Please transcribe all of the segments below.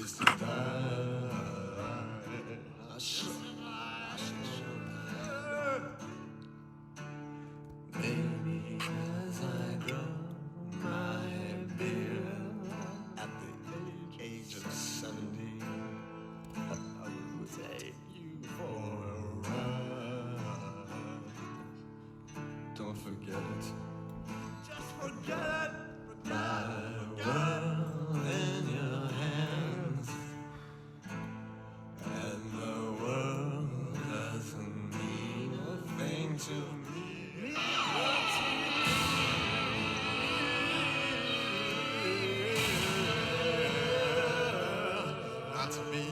just to die. I should. Maybe as I grow my beard at the age of 70, I will take you for a ride. Don't forget it. Just forget it. Put my world in your hands, and the world doesn't mean a thing to me. Not to me.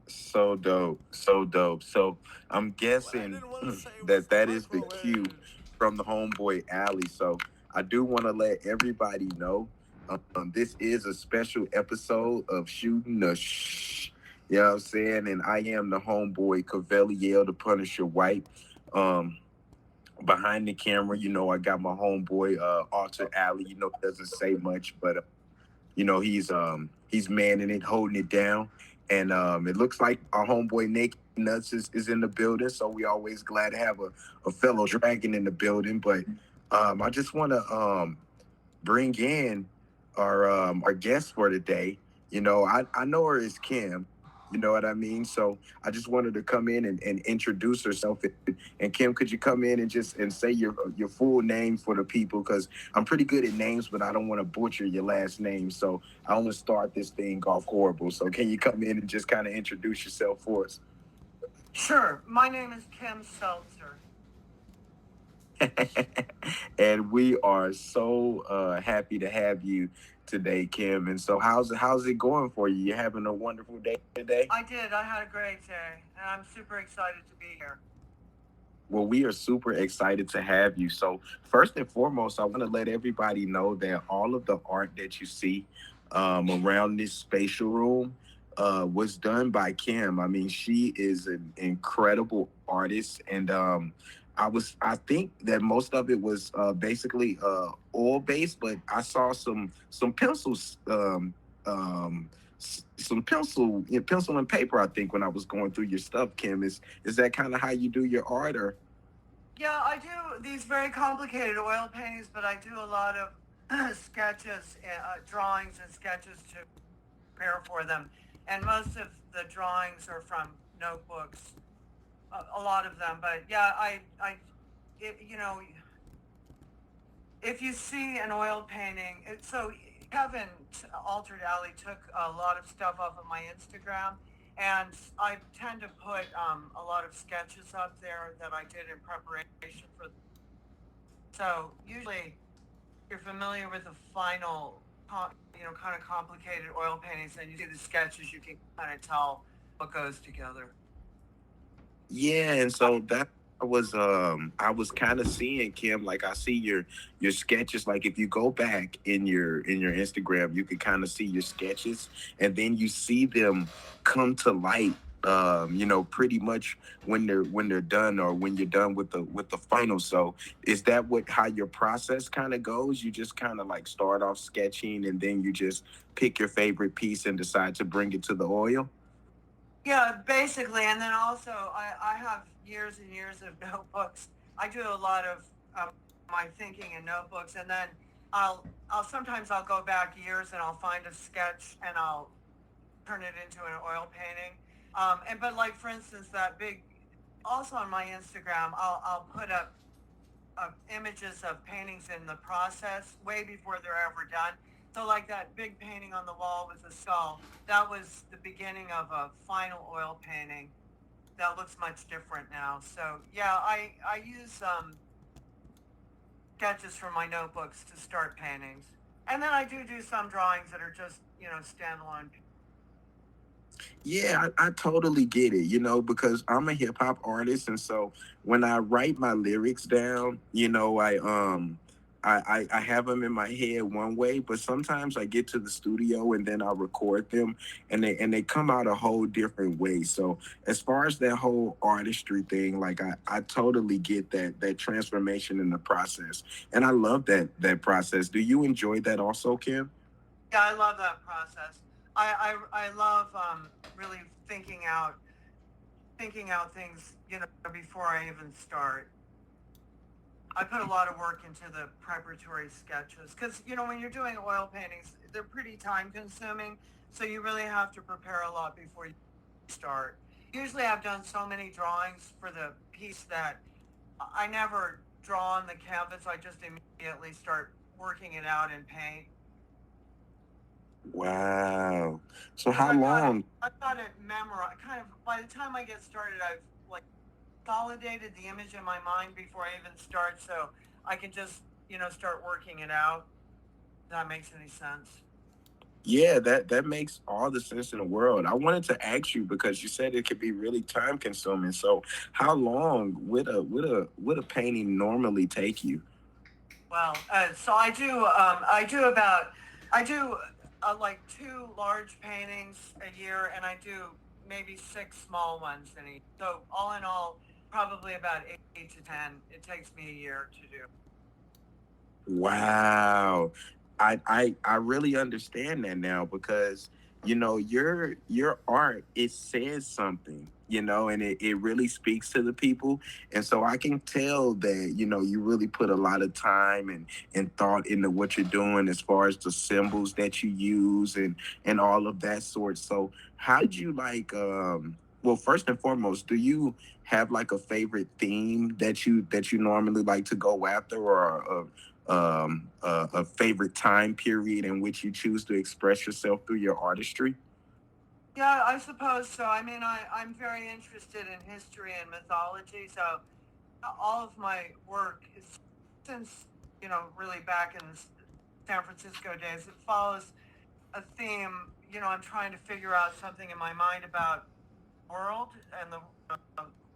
So dope, so dope. So I'm What I guessing didn't want to say was that is the cue microwave. from the homeboy alley. So I do want to let everybody know this is a special episode of Shooting the Shh. You know what I'm saying? And I am the homeboy Kaveli the Punisher White. Um, Behind the camera, I got my homeboy Alter Alley. Doesn't say much, but he's manning it, holding it down. And it looks like our homeboy Naked Nuts is in the building. So we always glad to have a fellow dragon in the building. But I just want to bring in our guest for today. I know her as Kim. You know what I mean? So I just wanted to come in and introduce herself. And Kim, could you come in and just and say your full name for the people? Because I'm pretty good at names, but I don't want to butcher your last name. So I want to start this thing off horrible. So can you come in and just kind of introduce yourself for us? Sure. My name is Kim Seltzer. And we are so happy to have you today, Kim. And so how's it going for you? You having a wonderful day today? I did. I had a great day, and I'm super excited to be here. Well, we are super excited to have you. So, first and foremost, I want to let everybody know that all of the art that you see around this spatial room was done by Kim. I mean, she is an incredible artist, and I think that most of it was basically oil based, but I saw some pencils. Some pencil and paper. I think when I was going through your stuff, Kim, is that kind of how you do your art, or Yeah, I do these very complicated oil paintings, but I do a lot of sketches, drawings, and sketches to prepare for them. And most of the drawings are from notebooks, a lot of them. But yeah, it, you know, if you see an oil painting, so Kevin Altered Alley took a lot of stuff off of my Instagram, and I tend to put a lot of sketches up there that I did in preparation for. So usually you're familiar with the final, kind of complicated oil paintings, and you see the sketches, you can kind of tell what goes together. Yeah, and so that I was kind of seeing, Kim, like I see your sketches. Like if you go back in your Instagram, you can kind of see your sketches, and then you see them come to light. Pretty much when they're done, or when you're done with the final. So is that what how your process kind of goes? You just kind of like start off sketching, and then you just pick your favorite piece and decide to bring it to the oil. Yeah, basically, and then also I have years and years of notebooks. I do a lot of my thinking in notebooks, and then I'll sometimes I'll go back years and I'll find a sketch and I'll turn it into an oil painting. And but like for instance, that big also on my Instagram, I'll put up images of paintings in the process way before they're ever done. So like that big painting on the wall with the skull, that was the beginning of a final oil painting that looks much different now. So yeah, I use sketches from my notebooks to start paintings, and then I do some drawings that are just standalone. Yeah, I totally get it, because I'm a hip hop artist, and so when I write my lyrics down, I have them in my head one way, but sometimes I get to the studio and then I record them, and they come out a whole different way. So as far as that whole artistry thing, like I totally get that transformation in the process, and I love that process. Do you enjoy that also, Kim? Yeah, I love that process. I love really thinking out things before I even start. I put a lot of work into the preparatory sketches because when you're doing oil paintings, they're pretty time consuming. So you really have to prepare a lot before you start. Usually, I've done so many drawings for the piece that I never draw on the canvas. I just immediately start working it out in paint Wow. So because how long? I've got it memorized. Kind of by the time I get started, I've like consolidated the image in my mind before I even start, so I can just start working it out. If that makes any sense. Yeah, that makes all the sense in the world. I wanted to ask you because you said it could be really time consuming. So, how long would a painting normally take you? Well, so I do like two large paintings a year, and I do maybe six small ones in a year. So all in all, probably about 8 to 10. It takes me a year to do. Wow. I really understand that now because your art, it says something, and it really speaks to the people. And so I can tell that, you really put a lot of time and thought into what you're doing as far as the symbols that you use and all of that sort. So how did you like well, first and foremost, do you have like a favorite theme that you normally like to go after, or a favorite time period in which you choose to express yourself through your artistry? Yeah, I suppose so. I mean, I'm very interested in history and mythology, so all of my work is since really back in the San Francisco days. It follows a theme. I'm trying to figure out something in my mind about the world and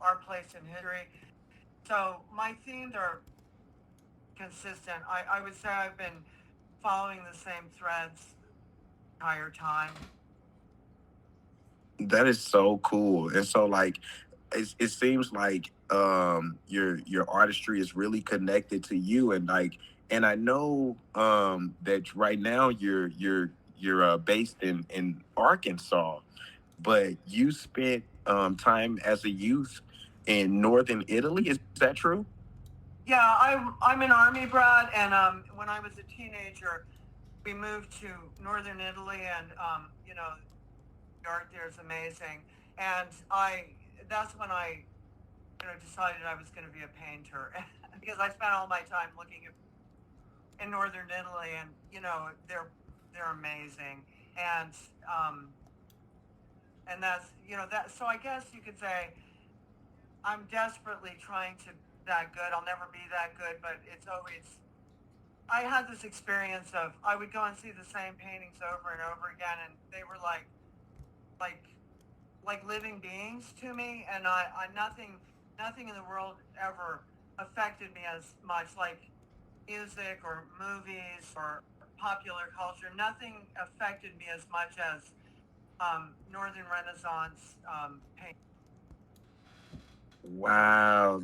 our place in history. So my themes are consistent. I would say I've been following the same threads the entire time. That is so cool. And so like it seems like your artistry is really connected to you, and I know that right now you're based in Arkansas, but you spent time as a youth in northern Italy. Is that true? Yeah, I'm an army brat, and when I was a teenager, we moved to northern Italy, and the art there is amazing. And that's when I decided I was going to be a painter because I spent all my time looking in northern Italy, and they're amazing, and um, that's that. So I guess you could say I'm desperately trying to that good. I'll never be that good, but it's always. I had this experience of I would go and see the same paintings over and over again, and they were like like living beings to me, and I nothing in the world ever affected me as much like music or movies or popular culture. Nothing affected me as much as Northern Renaissance painting. Wow,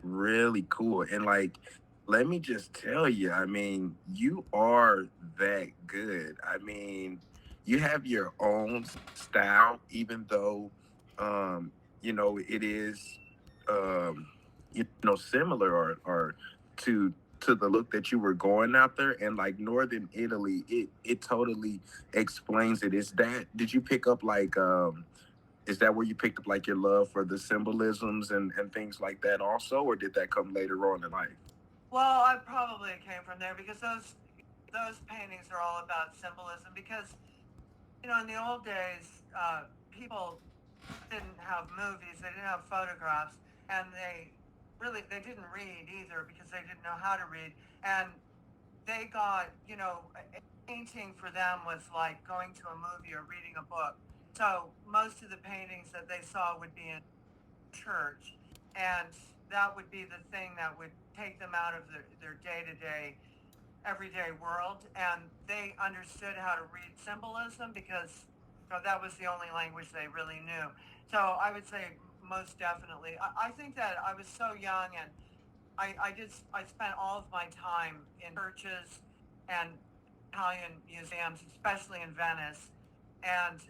really cool. And like, let me just tell you, I mean, you are that good. I mean, you have your own style, even though, it is, um, similar or to the look that you were going after. And like Northern Italy, it totally explains it. Is that, did you pick up like, is that where you picked up like your love for the symbolisms and things like that also, or did that come later on in life? Well, I probably came from there because those paintings are all about symbolism. Because in the old days, people didn't have movies, they didn't have photographs, and they didn't read either because they didn't know how to read. And they got, a painting for them was like going to a movie or reading a book. So most of the paintings that they saw would be in church, and that would be the thing that would take them out of their day-to-day everyday world, and they understood how to read symbolism because that was the only language they really knew. So I would say most definitely. I think that I was so young, and I spent all of my time in churches and Italian museums, especially in Venice. And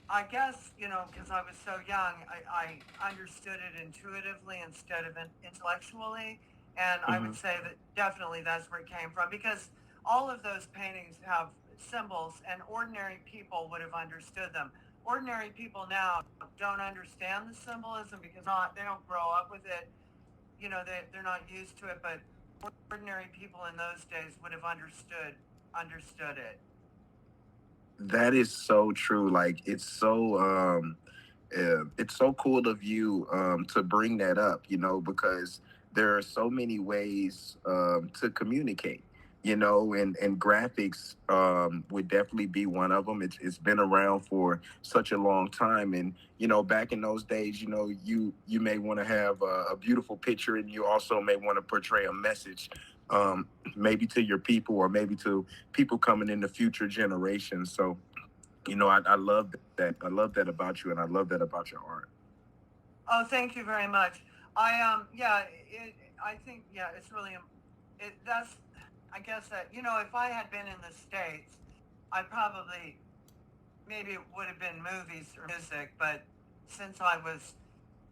I guess, because I was so young, I understood it intuitively instead of intellectually. And I would Hmm. say that definitely that's where it came from because all of those paintings have symbols and ordinary people would have understood them. Ordinary people now don't understand the symbolism because they don't grow up with it. They're not used to it, but ordinary people in those days would have understood it. That is so true. Like it's so cool of you to bring that up, because there are so many ways to communicate, and graphics would definitely be one of them. It's been around for such a long time, and back in those days, you may want to have a beautiful picture, and you also may want to portray a message, maybe to your people or maybe to people coming in the future generations. So I love that. I love that about you, and I love that about your art. Oh, thank you very much. Yeah, I think, yeah, it's really, that's, I guess that, if I had been in the States, I probably, maybe it would have been movies or music, but since I was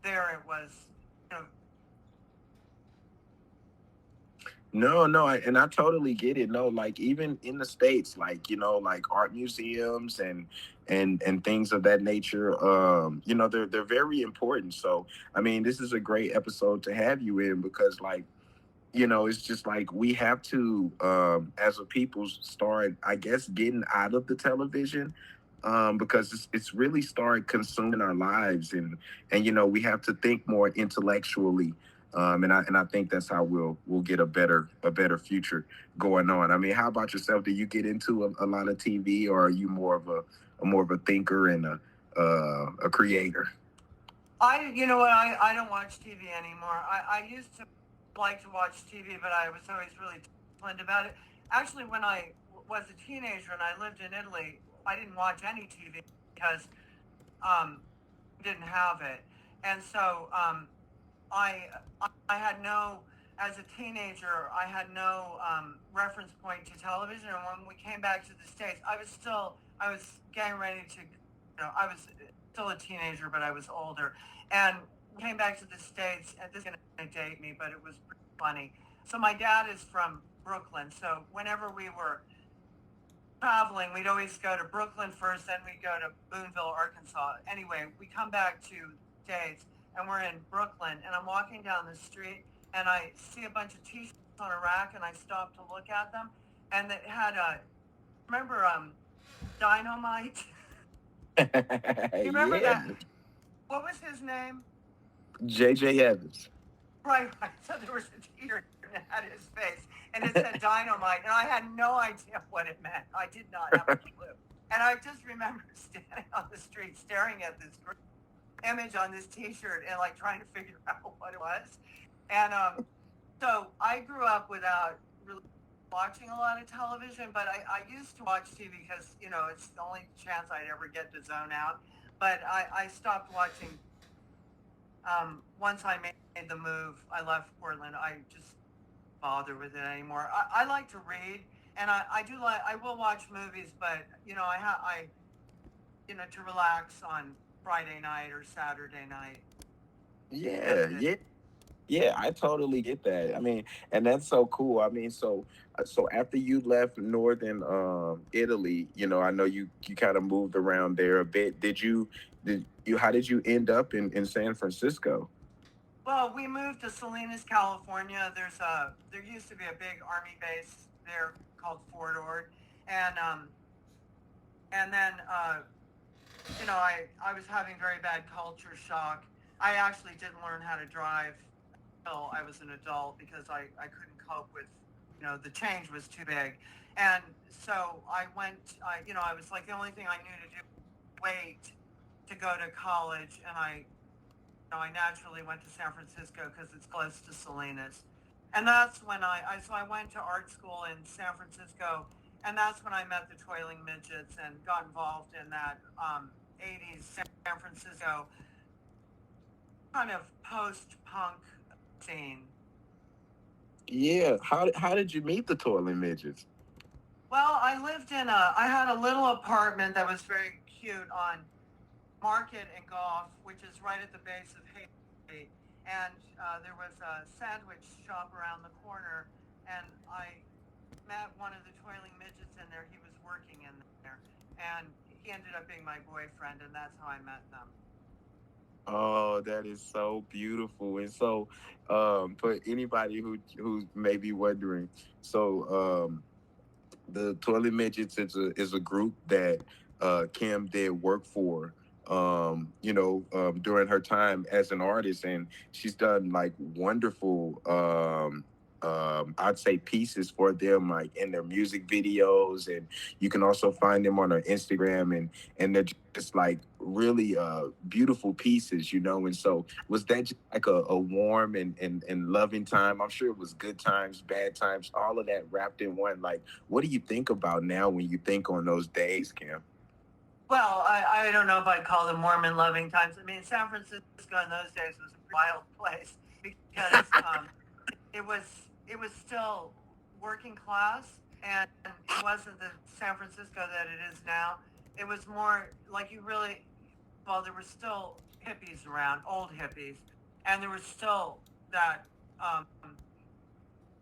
there, it was, you know, No, no, and I totally get it. No, like even in the states, like like art museums and things of that nature. They're very important. So I mean, this is a great episode to have you in because like it's just like we have to, as a people, start, I guess, getting out of the television, because it's really started consuming our lives, and we have to think more intellectually, and I think that's how we'll get a better future going on. I mean, how about yourself? Do you get into a lot of TV, or are you more of a thinker and a creator? you know what, I don't watch TV anymore. I used to like to watch TV, but I was always really disciplined about it. Actually, when I was a teenager and I lived in Italy, I didn't watch any TV because um, didn't have it. And so I I had no, as a teenager, I had no reference point to television. And when we came back to the States, I was getting ready to, I was still a teenager, but I was older. And came back to the States, and this is going to date me, but it was pretty funny. So my dad is from Brooklyn. So whenever we were traveling, we'd always go to Brooklyn first, then we'd go to Boonville, Arkansas. Anyway, we come back to States and we're in Brooklyn, and I'm walking down the street and I see a bunch of t-shirts on a rack, and I stop to look at them, and it had remember Dynamite? You remember Yeah, that? What was his name? J.J. Evans. Right, right. So there was a T-shirt that had his face, and it said dynamite, and I had no idea what it meant. I did not have a clue. And I just remember standing on the street staring at this image on this T-shirt and like trying to figure out what it was. And so I grew up without really watching a lot of television, but I used to watch TV because, you know, it's the only chance I'd ever get to zone out. But I stopped watching once I made the move. I left Portland. I just bother with it anymore. I like to read, and I do like I will watch movies, but you know I you know to relax on Friday night or Saturday night. That's Yeah, it. yeah. Yeah, I totally get that. I mean, and that's so cool. I mean, so after you left northern Italy, I know you kind of moved around there a bit. Did you how did you end up in San Francisco? Well, we moved to Salinas, California. There used to be a big army base there called Fort Ord, and then you know I was having very bad culture shock. I actually didn't learn how to drive until I was an adult because I couldn't cope with, you know, the change was too big. And so you know, I was like, the only thing I knew to do was wait to go to college. And I naturally went to San Francisco because it's close to Salinas. And that's when so I went to art school in San Francisco. And that's when I met the Toiling Midgets and got involved in that 80s San Francisco kind of post-punk scene. Yeah, how did you meet the toilet midgets? Well, I had a little apartment that was very cute on Market and Golf, which is right at the base of Haiti. And there was a sandwich shop around the corner. And I met one of the Toiling Midgets in there. He was working in there. And he ended up being my boyfriend. And that's how I met them. Oh, that is so beautiful. And so, for anybody who's maybe wondering, so the Toilet Midgets is a group that Kim did work for. During her time as an artist, and she's done like wonderful. I'd say pieces for them, like in their music videos, and you can also find them on her Instagram, and they're just like really beautiful pieces, And so, was that just like a warm and loving time? I'm sure it was good times, bad times, all of that wrapped in one. Like, what do you think about now when you think on those days, Kim? Well, I don't know if I'd call them Mormon loving times. I mean, San Francisco in those days was a wild place because it was still working class, and it wasn't the San Francisco that it is now. It was more like you really, well, there were still hippies around, old hippies, and there was still that,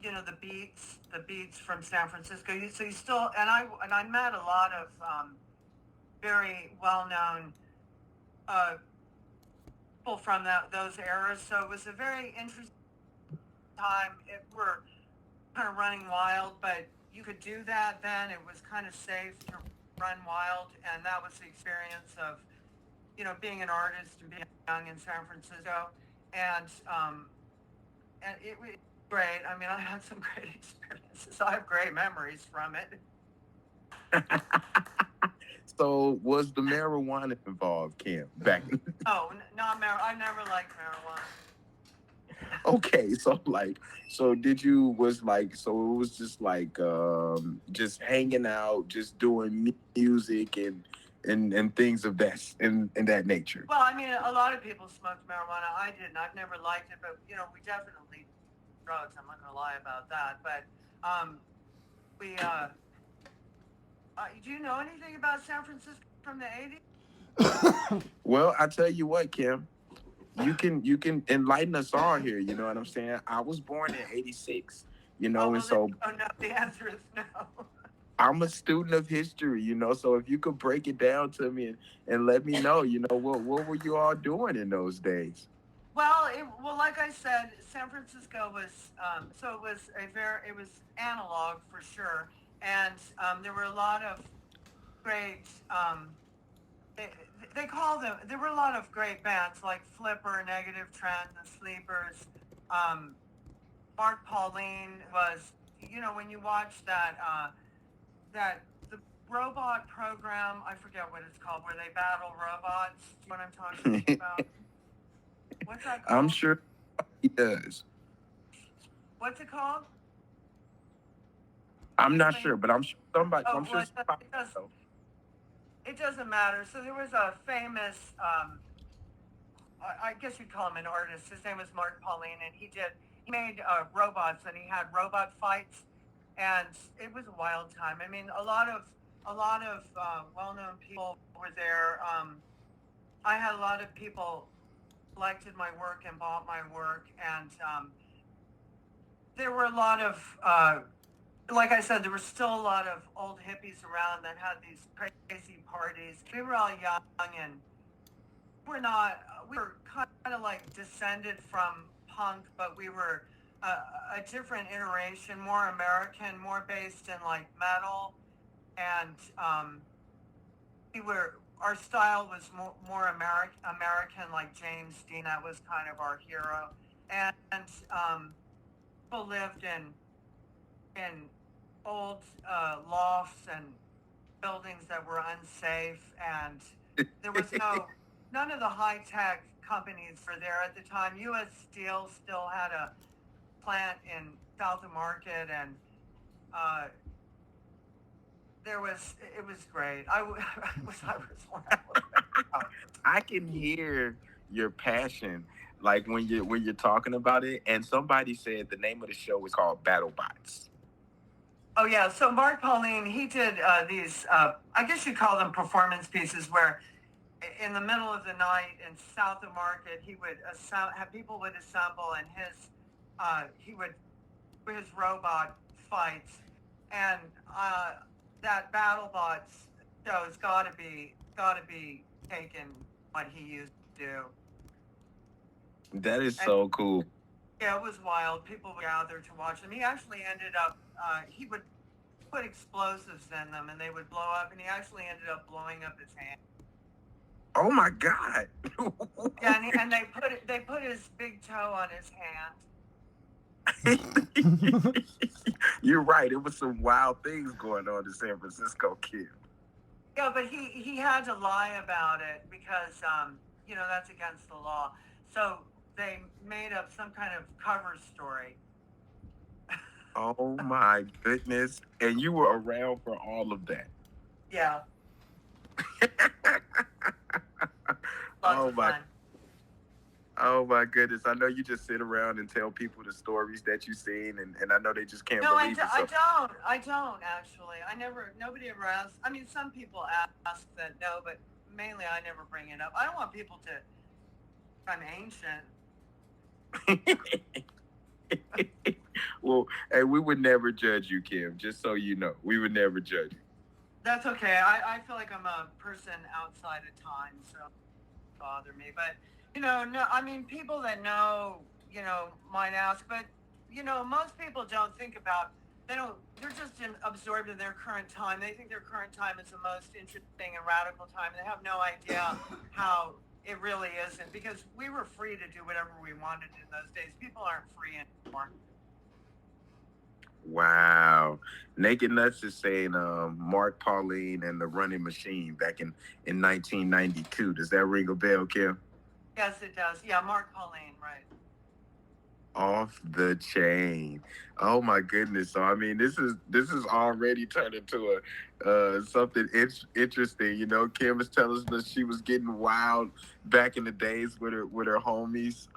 you know, the beats from San Francisco. So you still, and I met a lot of very well known uh, people from those eras. So it was a very interesting time. We're kind of running wild, but you could do that then. It was kind of safe to run wild, and that was the experience of, you know, being an artist and being young in San Francisco, and it was great. I mean, I had some great experiences. I have great memories from it. So, was the marijuana involved, Kim? Back Oh, not I never liked marijuana. okay, so did you was like, so it was just like, just hanging out, just doing music and things of that nature. Well, I mean, a lot of people smoked marijuana. I didn't. I've never liked it, but you know, we definitely drugs. I'm not going to lie about that. But um, we do you know anything about San Francisco from the 80s? Well, I tell you what, Kim, you can enlighten us all here. You know what I'm saying? I was born in '86. Oh And well, so oh no. The answer is no. I'm a student of history. So if you could break it down to me and let me know, what were you all doing in those days? Well, like I said, San Francisco was so it was analog for sure, and there were a lot of great. they called them. There were a lot of great bands like Flipper, Negative Trend, The Sleepers. Um, Mark Pauline was, when you watch that the robot program, I forget what it's called, where they battle robots. Do you know what I'm talking about? What's that I'm called? sure he does. What's it called? I'm not Anybody? sure, but I'm sure somebody. Oh, I'm well, sure somebody. Knows. it doesn't matter. So there was a famous, I guess you'd call him an artist. His name was Mark Pauline, and he made robots, and he had robot fights, and it was a wild time. I mean, a lot of well-known people were there. I had a lot of people collected my work and bought my work, and there were a lot of like I said, there were still a lot of old hippies around that had these crazy parties. We were all young, and we were kind of like descended from punk, but we were a different iteration, more American, more based in like metal, and our style was more American, like James Dean. That was kind of our hero, and people lived in old lofts and buildings that were unsafe, and there was none of the high tech companies were there at the time. U.S. Steel still had a plant in South of Market, and uh, it was great. I can hear your passion, like when you're talking about it. And somebody said the name of the show is called Battle Bots. Oh yeah, so Mark Pauline, he did these. I guess you call them performance pieces, where in the middle of the night in South of Market, he would have people would assemble, and he would do his robot fights, and that BattleBots show's got to be taken what he used to do. That is And so cool. yeah, it was wild. People would gather to watch him. He actually ended up. He would put explosives in them, and they would blow up. And he actually ended up blowing up his hand. Oh my God. Yeah, and they put his big toe on his hand. You're right. It was some wild things going on in San Francisco, kid. Yeah, but he had to lie about it because that's against the law. So they made up some kind of cover story. Oh my goodness. And you were around for all of that. Yeah, lots Oh of my fun. oh my goodness. I know you just sit around and tell people the stories that you've seen, and I know they just can't No, believe it. I So don't. I don't actually. Nobody ever asks. I mean, some people ask that, no, but mainly I never bring it up. I don't want people to. I'm ancient. well, hey, we would never judge you, Kim, just so you know. We would never judge you. That's okay. I feel like I'm a person outside of time, so it doesn't bother me. But no, I mean, people that know, might ask, but most people don't think about. They don't. They're just absorbed in their current time. They think their current time is the most interesting and radical time. They have no idea how it really isn't, because we were free to do whatever we wanted in those days. People aren't free anymore. Wow. Naked Nuts is saying Mark Pauline and the Running Machine back in 1992. Does that ring a bell, Kim? Yes, it does. Yeah, Mark Pauline, right? Off the chain. Oh my goodness. So I mean this is already turned into a something interesting. You know, Kim was telling us that she was getting wild back in the days with her homies.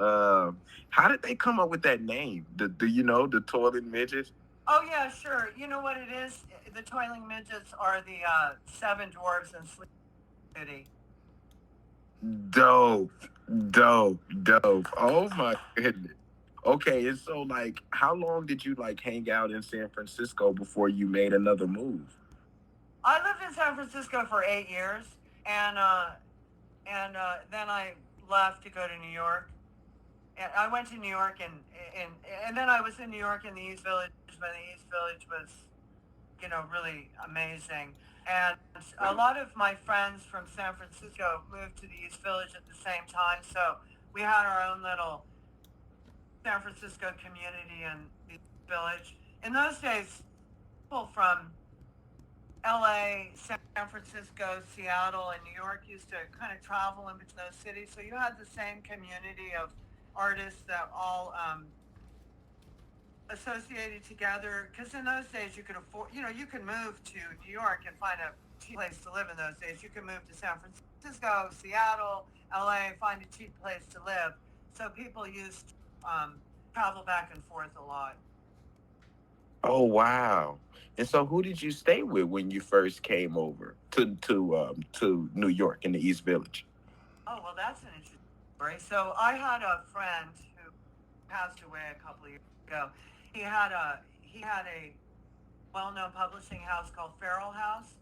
How did they come up with that name? The toilet midgets? Oh yeah, sure. You know what it is? The toiling midgets are the seven dwarves in Sleep City. Dope. Dope. Oh my goodness. Okay, and so like how long did you like hang out in San Francisco before you made another move? I lived in San Francisco for 8 years, and then I left to go to New York. And I went to New York, and then I was in New York in the East Village, when the East Village was really amazing. And a lot of my friends from San Francisco moved to the East Village at the same time. So we had our own little San Francisco community in the East Village. In those days, people from LA, San Francisco, Seattle, and New York used to kind of travel in between those cities. So you had the same community of artists that all associated together. Because in those days, you could afford, you could move to New York and find a cheap place to live in those days. You could move to San Francisco, Seattle, LA, find a cheap place to live. So people used to travel back and forth a lot. Oh wow! And so, who did you stay with when you first came over to New York in the East Village? Oh, well, that's an interesting story. So I had a friend who passed away a couple of years ago. He had a well-known publishing house called Farrell House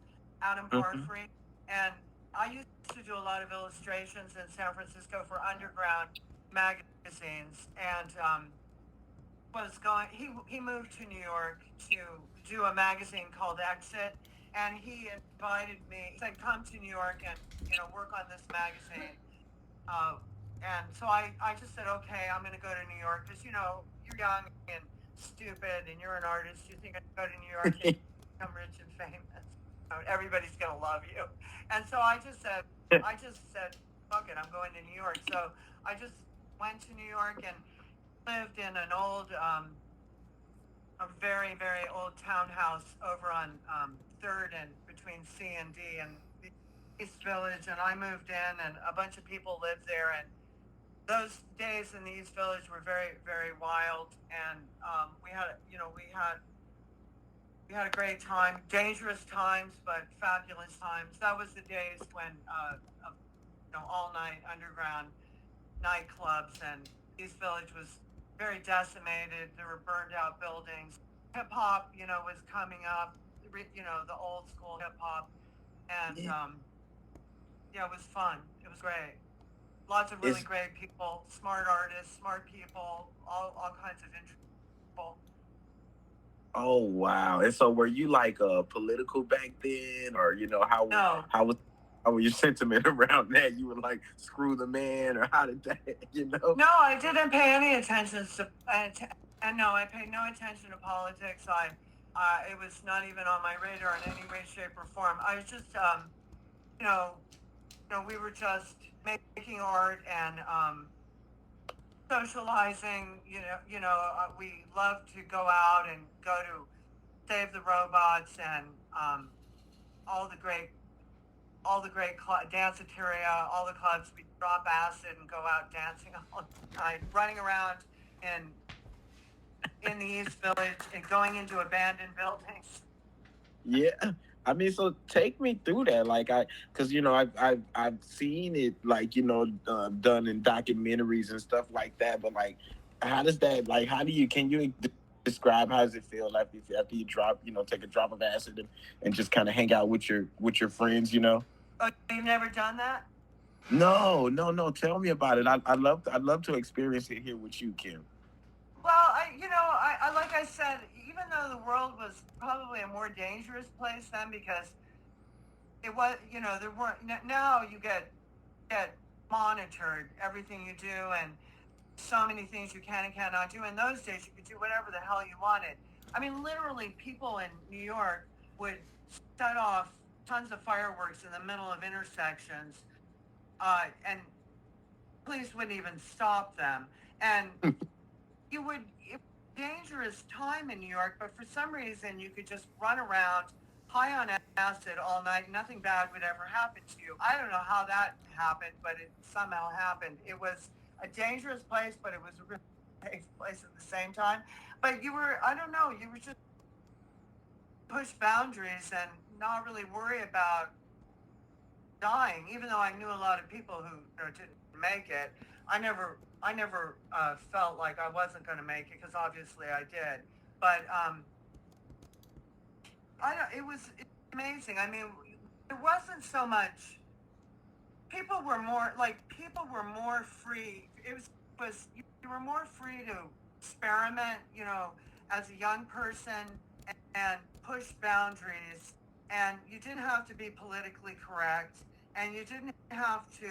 out in Hmm. Porphyry, and I used to do a lot of illustrations in San Francisco for underground magazines, and was going. He moved to New York to do a magazine called Exit, and he invited me. He said, "Come to New York and work on this magazine." Uh, and so I just said, okay, I'm going to go to New York because, you're young and stupid and you're an artist. You think I go to New York and become rich and famous. Everybody's going to love you. And so I just said, fuck it, I'm going to New York. So I just went to New York and lived in an a very, very old townhouse over on 3rd and between C and D and the East Village. And I moved in and a bunch of people lived there. And those days in the East Village were very, very wild, and we had a great time, dangerous times, but fabulous times. That was the days when of all night underground nightclubs, and East Village was very decimated. There were burned out buildings. Hip hop, was coming up. The old school hip hop, and Yeah. yeah, it was fun. It was great. Lots of really It's great people, smart artists, smart people, all kinds of interesting people. Oh wow! And so, were you like political back then, or No, how was your sentiment around that? You were like screw the man, or how did that? You know? no, I didn't pay any attention to, and no, I paid no attention to politics. It was not even on my radar in any way, shape, or form. I was just, you know, we were just making art and socializing. We loved to go out and go to Save the Robots and all the great danceteria, all the clubs. We drop acid and go out dancing all night, running around in in the East Village and going into abandoned buildings. Yeah. I mean, so take me through that, like because I've seen it, like done in documentaries and stuff like that, but like, how does that, like, how do you can you describe how does it feel after you drop, take a drop of acid and just kind of hang out with your friends, Oh, you've never done that? No, no, no. Tell me about it. I'd love to experience it here with you, Kim. Well, I like I said, even though the world was probably a more dangerous place then because it was, there weren't. Now you get monitored everything you do, and so many things you can and cannot do. In those days, you could do whatever the hell you wanted. I mean, literally, people in New York would set off tons of fireworks in the middle of intersections, and police wouldn't even stop them. And it was a dangerous time in New York, but for some reason, you could just run around high on acid all night. Nothing bad would ever happen to you. I don't know how that happened, but it somehow happened. It was a dangerous place, but it was a really safe place at the same time. But I don't know, you were just push boundaries and not really worry about dying. Even though I knew a lot of people who didn't make it, I never felt like I wasn't going to make it because obviously I did. But I don't. It's amazing. I mean, there wasn't so much. People were more free. You were more free to experiment. As a young person. and push boundaries, and you didn't have to be politically correct, and you didn't have to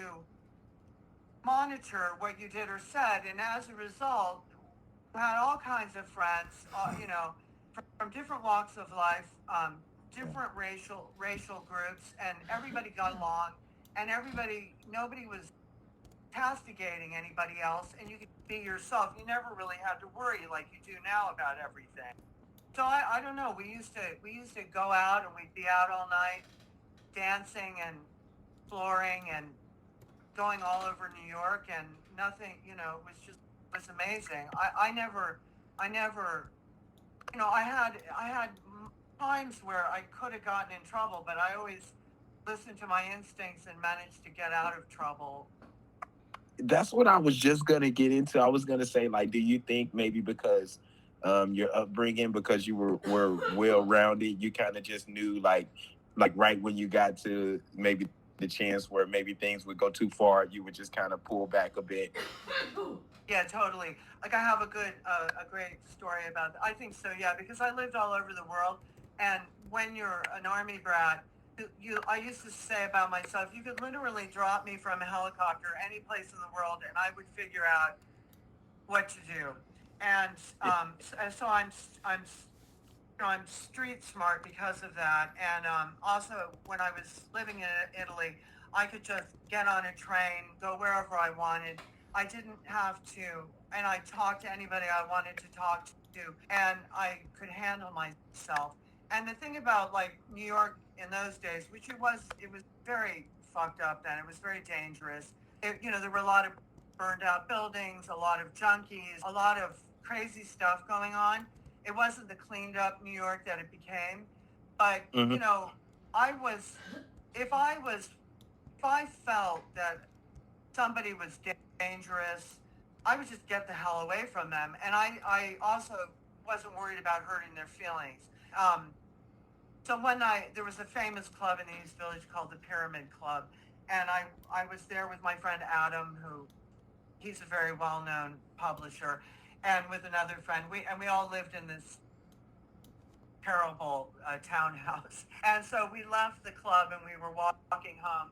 monitor what you did or said. And as a result, you had all kinds of friends, from different walks of life, different racial groups, and everybody got along, and nobody was castigating anybody else, and you could be yourself. You never really had to worry like you do now about everything. So I don't know. We used to go out and we'd be out all night dancing and exploring and going all over New York, and nothing, it was amazing. I never, I had times where I could have gotten in trouble, but I always listened to my instincts and managed to get out of trouble. That's what I was just gonna get into. I was gonna say, like, do you think maybe because your upbringing, because you were well rounded, you kind of just knew like right when you got to maybe the chance where maybe things would go too far, you would just kind of pull back a bit. Yeah, totally. Like I have a great story about. I think so. Yeah, because I lived all over the world, and when you're an army brat, I used to say about myself, you could literally drop me from a helicopter any place in the world, and I would figure out what to do. And so I'm street smart because of that. And also, when I was living in Italy, I could just get on a train, go wherever I wanted. I didn't have to, and I talked to anybody I wanted to talk to, and I could handle myself. And the thing about like New York in those days, which it was very fucked up then. It was very dangerous. There were a lot of burned out buildings, a lot of junkies, a lot of crazy stuff going on. It wasn't the cleaned up New York that it became, but Hmm. I was if I was if I felt that somebody was dangerous, I would just get the hell away from them, and I also wasn't worried about hurting their feelings. Um, so one night there was a famous club in the East Village called the Pyramid Club, and I was there with my friend Adam, who he's a very well known publisher, and with another friend. We all lived in this terrible townhouse. And so we left the club and we were walking home,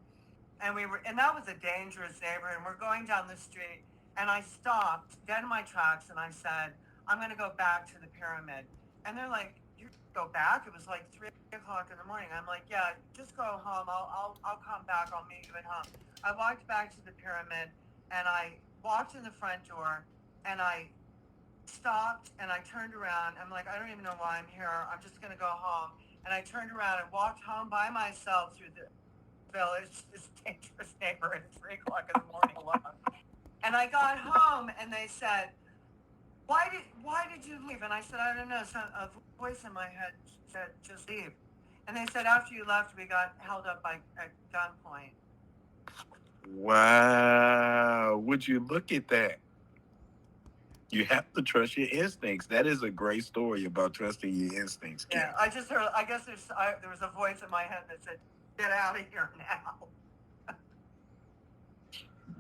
and that was a dangerous neighborhood. And we're going down the street, and I stopped dead in my tracks, and I said, "I'm going to go back to the pyramid." And they're like, "You go back?" It was like 3 o'clock in the morning. I'm like, "Yeah, just go home. I'll come back. I'll meet you at home." I walked back to the pyramid, and I walked in the front door, and I stopped and I turned around. I'm like, I don't even know why I'm here. I'm just going to go home. And I turned around and walked home by myself through the village, this dangerous neighborhood at 3 o'clock in the morning alone. And I got home and they said, why did you leave? And I said, I don't know. A voice in my head said, just leave. And they said, after you left, we got held up by at gunpoint. Wow, would you look at that? You have to trust your instincts. That is a great story about trusting your instincts, Yeah, Kim. I just heard. I guess there was a voice in my head that said, "Get out of here now."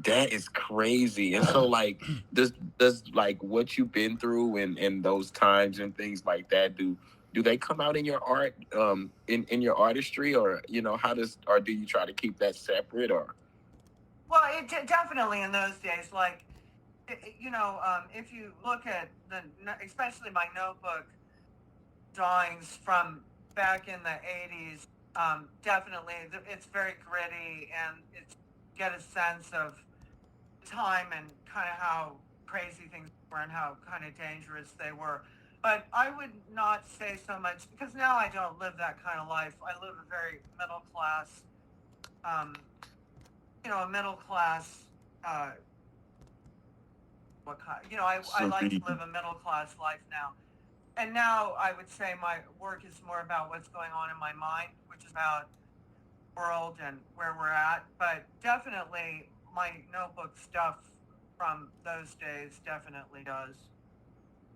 That is crazy. And so, like, does like what you've been through and those times and things like that, do they come out in your art, in your artistry, or how does, or do you try to keep that separate, or? Well, definitely in those days, like if you look at especially my notebook drawings from back in the '80s, definitely it's very gritty, and it's get a sense of time and kind of how crazy things were and how kind of dangerous they were. But I would not say so much because now I don't live that kind of life. I live a very middle class, um, a middle class. Uh, what kind? I like to live Serene. a middle class life now. And now I would say my work is more about what's going on in my mind, which is about world and where we're at. But definitely my notebook stuff from those days definitely does.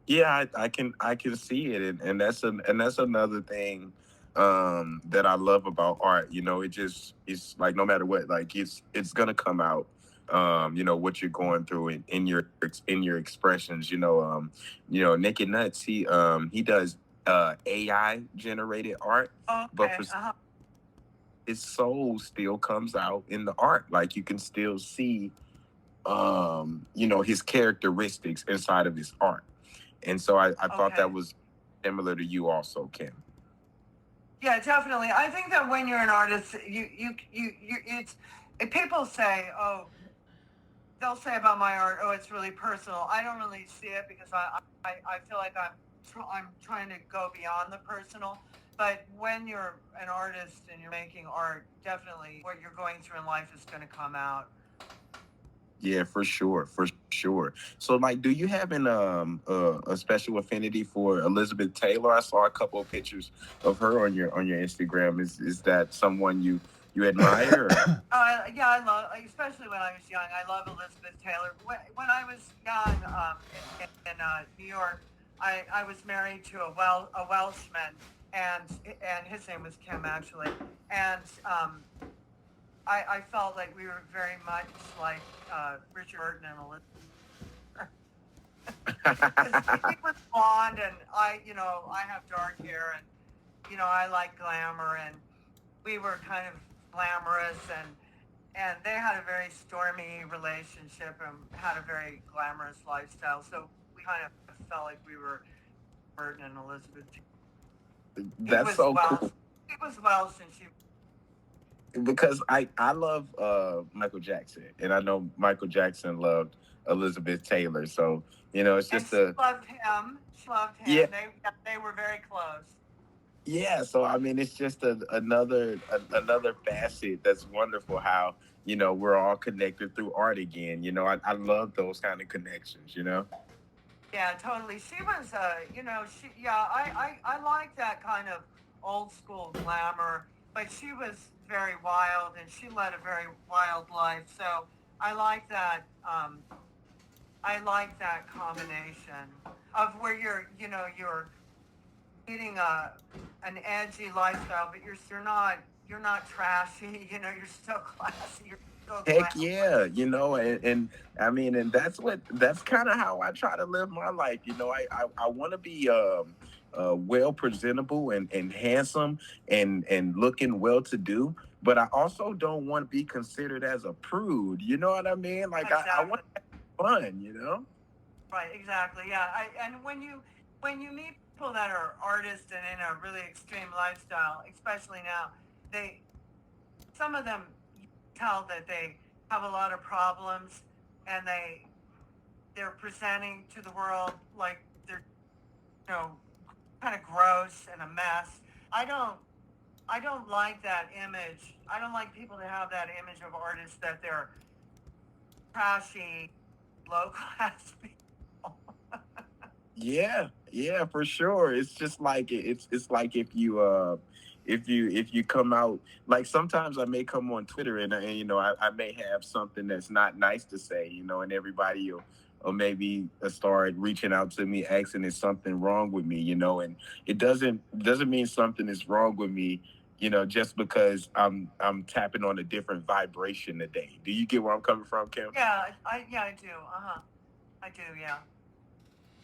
Yeah, I can see it, and that's another thing that I love about art. It just, it's like no matter what, like it's gonna come out. What you're going through in your expressions. Naked Nuts, he does AI generated art, but Okay. for Uh-huh. his soul still comes out in the art. Like you can still see, his characteristics inside of his art. And so I thought that Okay. was similar to you also, Kim. Yeah, definitely. I think that when you're an artist, it's people say, oh, they'll say about my art, oh, it's really personal. I don't really see it because I feel like I'm trying to go beyond the personal. But when you're an artist and you're making art, definitely what you're going through in life is going to come out. Yeah, for sure, for sure. So, like, do you have a special affinity for Elizabeth Taylor? I saw a couple of pictures of her on your Instagram. Is that someone you admire? Or? Yeah, I love, especially when I was young. I love Elizabeth Taylor. When I was young, in New York, I was married to a Welshman, and his name was Kim actually, and I felt like we were very much like Richard Burton and Elizabeth, because he was blonde and I have dark hair, and I like glamour, and we were kind of glamorous, and they had a very stormy relationship and had a very glamorous lifestyle. So we kind of felt like we were Burton and Elizabeth. He That's was so Welsh. cool He was Welsh, and she. because I love Michael Jackson, and I know Michael Jackson loved Elizabeth Taylor. So it's And just she a loved him. She loved yeah. him. They were very close. Yeah, so I mean, it's just another facet that's wonderful. How we're all connected through art again. I love those kind of connections. Yeah, totally. She was, she. Yeah, I like that kind of old school glamour, but she was very wild, and she led a very wild life. So I like that. I like that combination of where you're leading an edgy lifestyle, but you're not trashy. You're still classy. You're still Heck yeah, glamorous. and I mean, and that's kind of how I try to live my life. I want to be well presentable and handsome and looking well to do, but I also don't want to be considered as a prude. You know what I mean? Like I want Exactly. to have fun. Right. Exactly. Yeah. And when you meet people that are artists and in a really extreme lifestyle, especially now, they some of them you tell that they have a lot of problems, and they're presenting to the world like they're you know kind of gross and a mess. I don't I don't like that image. I don't like people to have that image of artists that they're trashy, low class people. Yeah, yeah, for sure. It's just like it's like if you come out, like sometimes I may come on Twitter and I may have something that's not nice to say, and everybody will or maybe start reaching out to me asking is something wrong with me, and it doesn't mean something is wrong with me, just because I'm tapping on a different vibration today. Do you get where I'm coming from, Kim? Yeah, I do. I do. Yeah.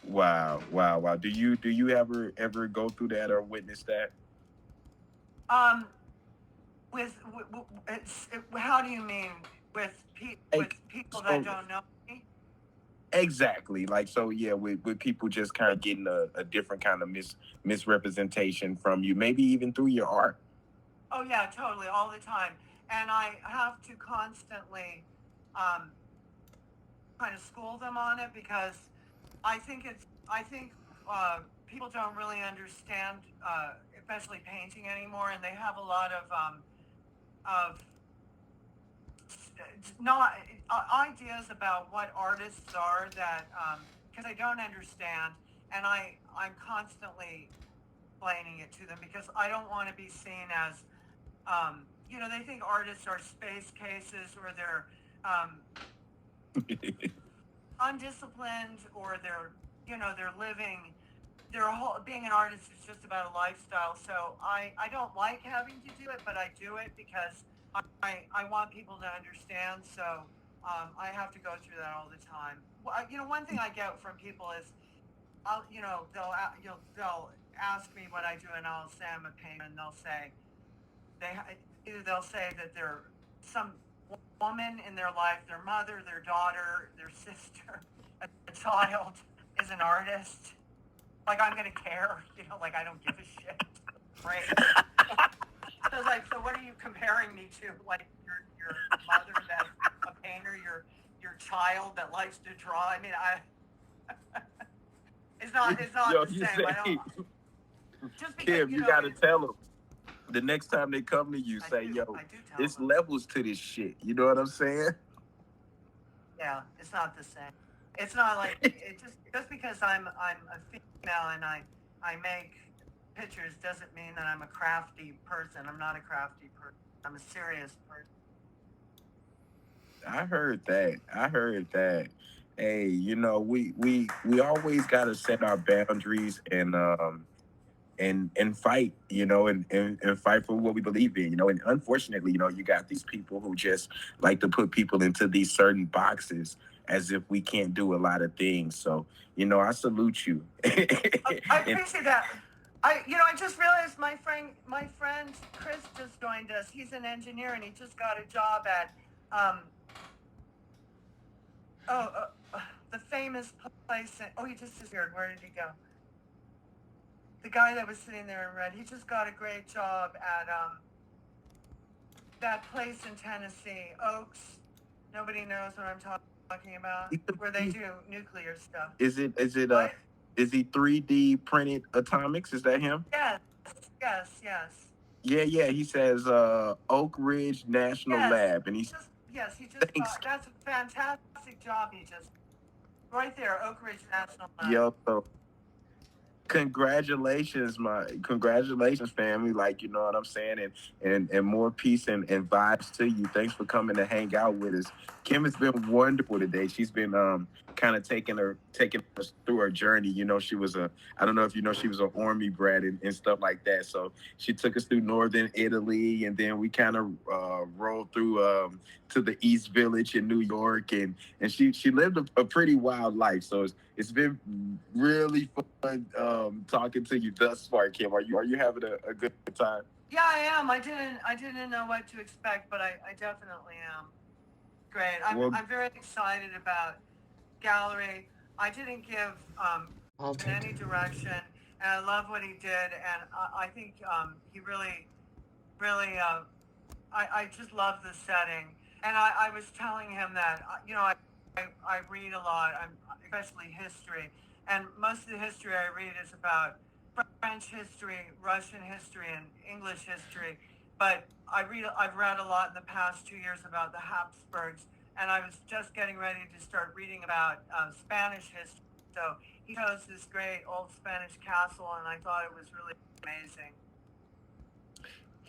Wow, wow, wow. Do you ever go through that or witness that? Um, how do you mean with Like people that so don't know me? exactly. Like so yeah, with people just kind of getting a different kind of misrepresentation from you, maybe even through your art. Oh yeah, totally, all the time. And I have to constantly um, kind of school them on it, because I think people don't really understand, especially painting anymore, and they have a lot of not ideas about what artists are, that because I don't understand, and I'm constantly explaining it to them, because I don't want to be seen as they think artists are space cases, or they're um, undisciplined, or they're living their whole being an artist is just about a lifestyle. So I don't like having to do it, but I do it because I want people to understand. So I have to go through that all the time. Well, one thing I get from people is they'll ask me what I do, and I'll say I'm a painter, and they'll say either they'll say that they're some woman in their life, their mother, their daughter, their sister, a child is an artist. Like I'm gonna care, like I don't give a shit. Great. So it's like, so what are you comparing me to? Like your mother that's a painter, your child that likes to draw. I mean, it's not Yo, the you same. I don't say, just because Kim, you gotta it's. tell them the next time they come to you, I say, do. yo, I do tell it's them. levels to this shit. You know what I'm saying? Yeah, it's not the same. It's not like it just because I'm a female and I make pictures doesn't mean that I'm a crafty person. I'm not a crafty person. I'm a serious person. I heard that. I heard that. Hey, we always gotta set our boundaries and fight, and fight for what we believe in, and unfortunately, you got these people who just like to put people into these certain boxes as if we can't do a lot of things. So, I salute you. I And appreciate that. I just realized my friend Chris just joined us. He's an engineer and he just got a job at um oh the famous place. Oh, he just disappeared. Where did he go? The guy that was sitting there in red. He just got a great job at that place in Tennessee, Oaks. Nobody knows what I'm talking about. Where they do nuclear stuff. is it What? is he 3D printed atomics? Is that him? Yes, yes, yes, Yeah, yeah. He says Oak Ridge National yes. Lab, and he's He just thanks. got. That's a fantastic job. He just right there, Oak Ridge National Lab. Yo, so congratulations, family. Like, you know what I'm saying, and more peace and vibes to you. Thanks for coming to hang out with us. Kim has been wonderful today. She's been kind of taking us through her journey. She was a, I don't know if you know, she was an army brat and stuff like that. So she took us through northern Italy, and then we kind of rolled through to the East Village in New York, and she lived a pretty wild life. So it's been really fun talking to you thus far, Kim. Are you having a good time? Yeah, I am. I didn't know what to expect, but I definitely am. Great. I'm Well, I'm very excited about gallery. I didn't give in any direction, and I love what he did, and I think he really I just love the setting. And I was telling him that I read a lot, especially history, and most of the history I read is about French history, Russian history, and English history. But I've read a lot in the past 2 years about the Habsburgs, and I was just getting ready to start reading about Spanish history. So he chose this great old Spanish castle, and I thought it was really amazing.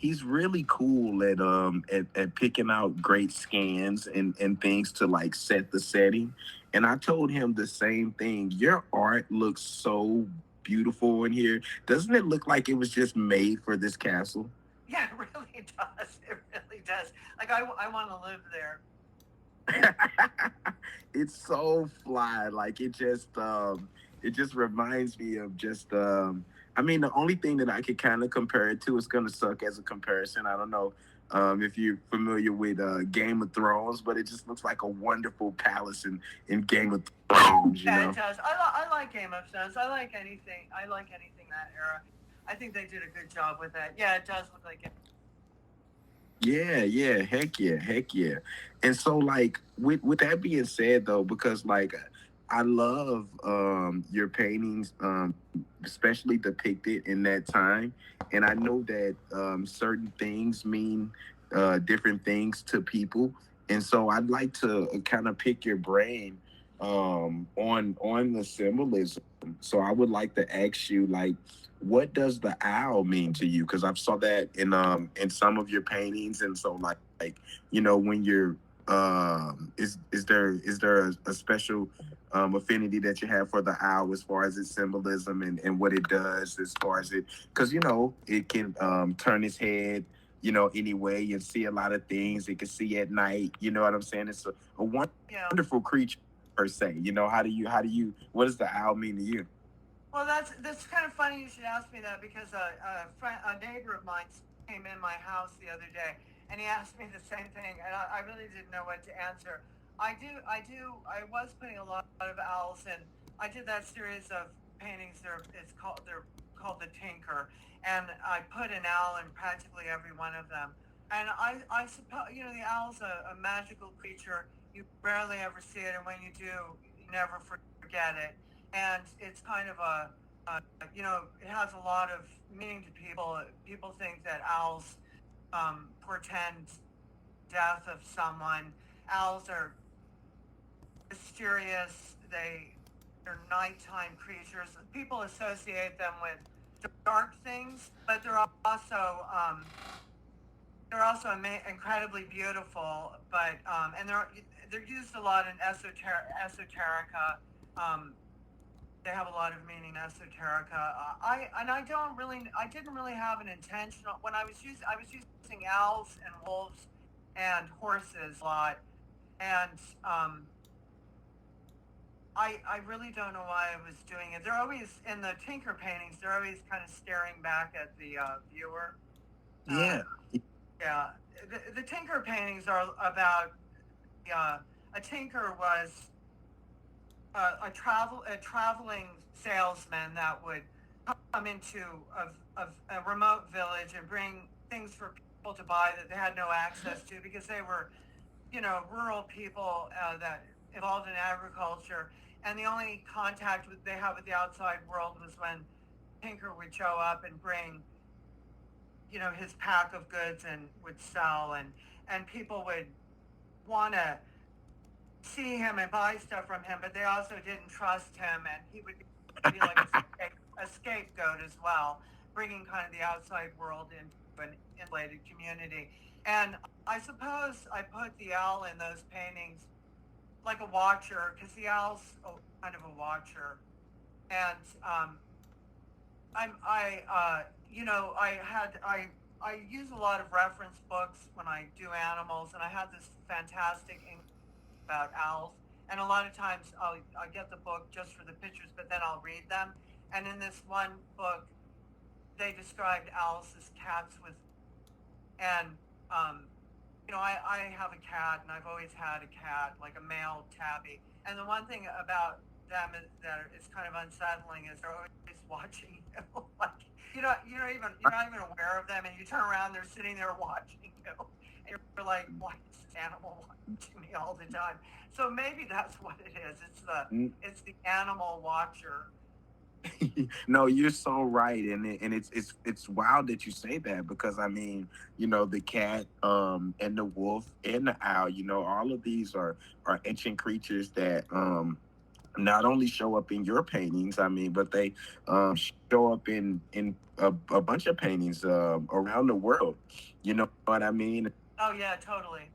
he's really cool at picking out great scans and things to like set the setting. And I told him the same thing. Your art looks so beautiful in here. Doesn't it look like it was just made for this castle? Yeah, it really does. It really does. Like I want to live there. It's so fly. Like it just reminds me of just I mean, the only thing that I could kind of compare it to is gonna suck as a comparison. I don't know if you're familiar with Game of Thrones, but it just looks like a wonderful palace in Game of Thrones, you Yeah, it know? does. I like Game of Thrones. I like anything. I like anything that era. I think they did a good job with that. Yeah, it does look like it. Yeah, yeah, heck yeah, heck yeah. And so like with that being said though, because like I love your paintings, especially depicted in that time. And I know that certain things mean different things to people. And so I'd like to kind of pick your brain on the symbolism. So I would like to ask you, like, what does the owl mean to you? Because I've saw that in some of your paintings, and so like when you're is there a special affinity that you have for the owl as far as its symbolism and what it does as far as it, because it can turn its head anyway and see a lot of things. It can see at night. You know what I'm saying? It's a Yeah. wonderful creature per se. How do you what does the owl mean to you? Well, that's kind of funny. You should ask me that because a neighbor of mine came in my house the other day, and he asked me the same thing, and I really didn't know what to answer. I was putting a lot of owls in. I did that series of paintings. They're called the Tinker, and I put an owl in practically every one of them. And I suppose the owl's a magical creature. You rarely ever see it, and when you do, you never forget it. And it's kind of it has a lot of meaning to people. People think that owls portend death of someone. Owls are mysterious. They're nighttime creatures. People associate them with dark things, but they're also incredibly beautiful. But and they're used a lot in esoterica. Um, they have a lot of meaning in esoterica. I didn't really have an intentional when I was using owls and wolves and horses a lot, and I really don't know why I was doing it. They're always in the Tinker paintings. They're always kind of staring back at the viewer. Uh, Yeah. yeah, the Tinker paintings are about a tinker was a traveling salesman that would come into a remote village and bring things for people to buy that they had no access to because they were rural people that involved in agriculture, and the only contact they had with the outside world was when Tinker would show up and bring his pack of goods and would sell, and people would want to see him and buy stuff from him, but they also didn't trust him, and he would be like a scapegoat as well, bringing kind of the outside world into an insulated community. And I suppose I put the owl in those paintings like a watcher, because the owl's kind of a watcher, and I use a lot of reference books when I do animals, and I have this fantastic English book about owls. And a lot of times I'll get the book just for the pictures, but then I'll read them. And in this one book, they described owls as cats with wings. And I have a cat, and I've always had a cat, like a male tabby. And the one thing about them is kind of unsettling is they're always watching you. Like you're not even aware of them, and you turn around, they're sitting there watching you, and you're like, why is this animal watching me all the time? So maybe that's what it is. It's the animal watcher. No, you're so right, and it's wild that you say that because I mean, the cat, and the wolf and the owl, all of these are ancient creatures that not only show up in your paintings, I mean, but they show up in a bunch of paintings around the world. You know what I mean? Oh yeah, totally.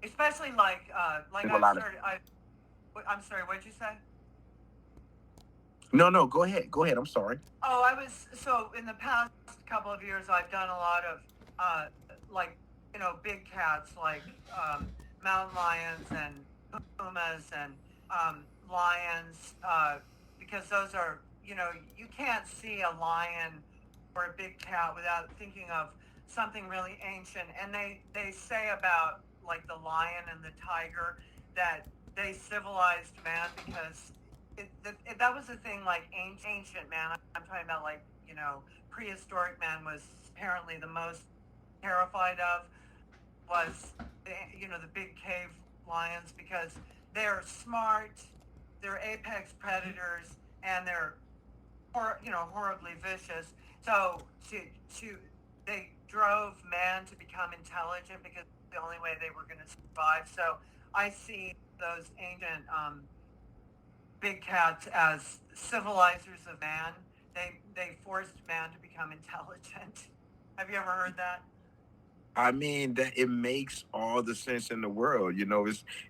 Especially like There's a lot of. I'm sorry, what'd you say? No, no, go ahead, go ahead. I'm sorry. Oh, I was so in the past couple of years, I've done a lot of like big cats like mountain lions and pumas and lions because those are you can't see a lion or a big cat without thinking of something really ancient. And they say about like the lion and the tiger that they civilized man because that was the thing, like ancient man. I'm talking about like prehistoric man was apparently the most terrified of was the big cave lions because they're smart, they're apex predators, and they're horribly vicious. So to they drove man to become intelligent because the only way they were going to survive. So I see those ancient big cats as civilizers of man. They forced man to become intelligent. Have you ever heard that? I mean that it makes all the sense in the world.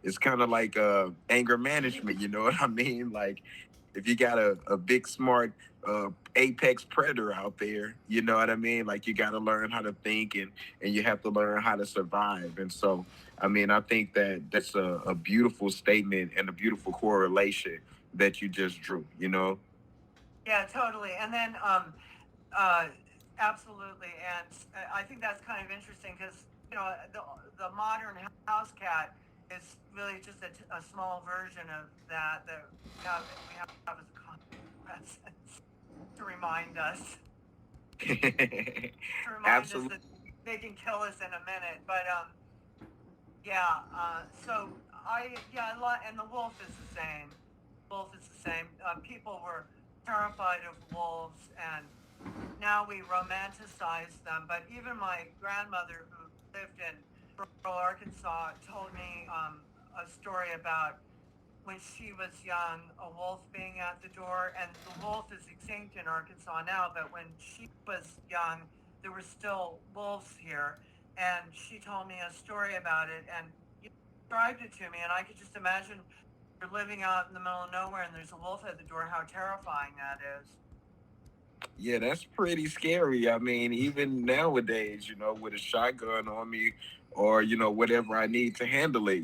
It's kind of like anger management. You know what I mean? Like if you got a big smart apex predator out there, you know what I mean? Like you got to learn how to think and you have to learn how to survive. And so, I mean, I think that that's a beautiful statement and a beautiful correlation that you just drew. You know? Yeah, totally. And then, uh, absolutely. And I think that's kind of interesting because, the modern house cat is really just a small version of that we have as a presence to remind us to remind us Absolutely. that they can kill us in a minute. But yeah. So and the wolf is the same. Wolf is the same. People were terrified of wolves, and now we romanticize them. But even my grandmother, who lived in rural Arkansas, told me a story about when she was young, a wolf being at the door, and the wolf is extinct in Arkansas now, but when she was young, there were still wolves here. And she told me a story about it and described it to me, and I could just imagine you're living out in the middle of nowhere and there's a wolf at the door, how terrifying that is. Yeah, that's pretty scary. I mean, even nowadays, with a shotgun on me or, whatever I need to handle it,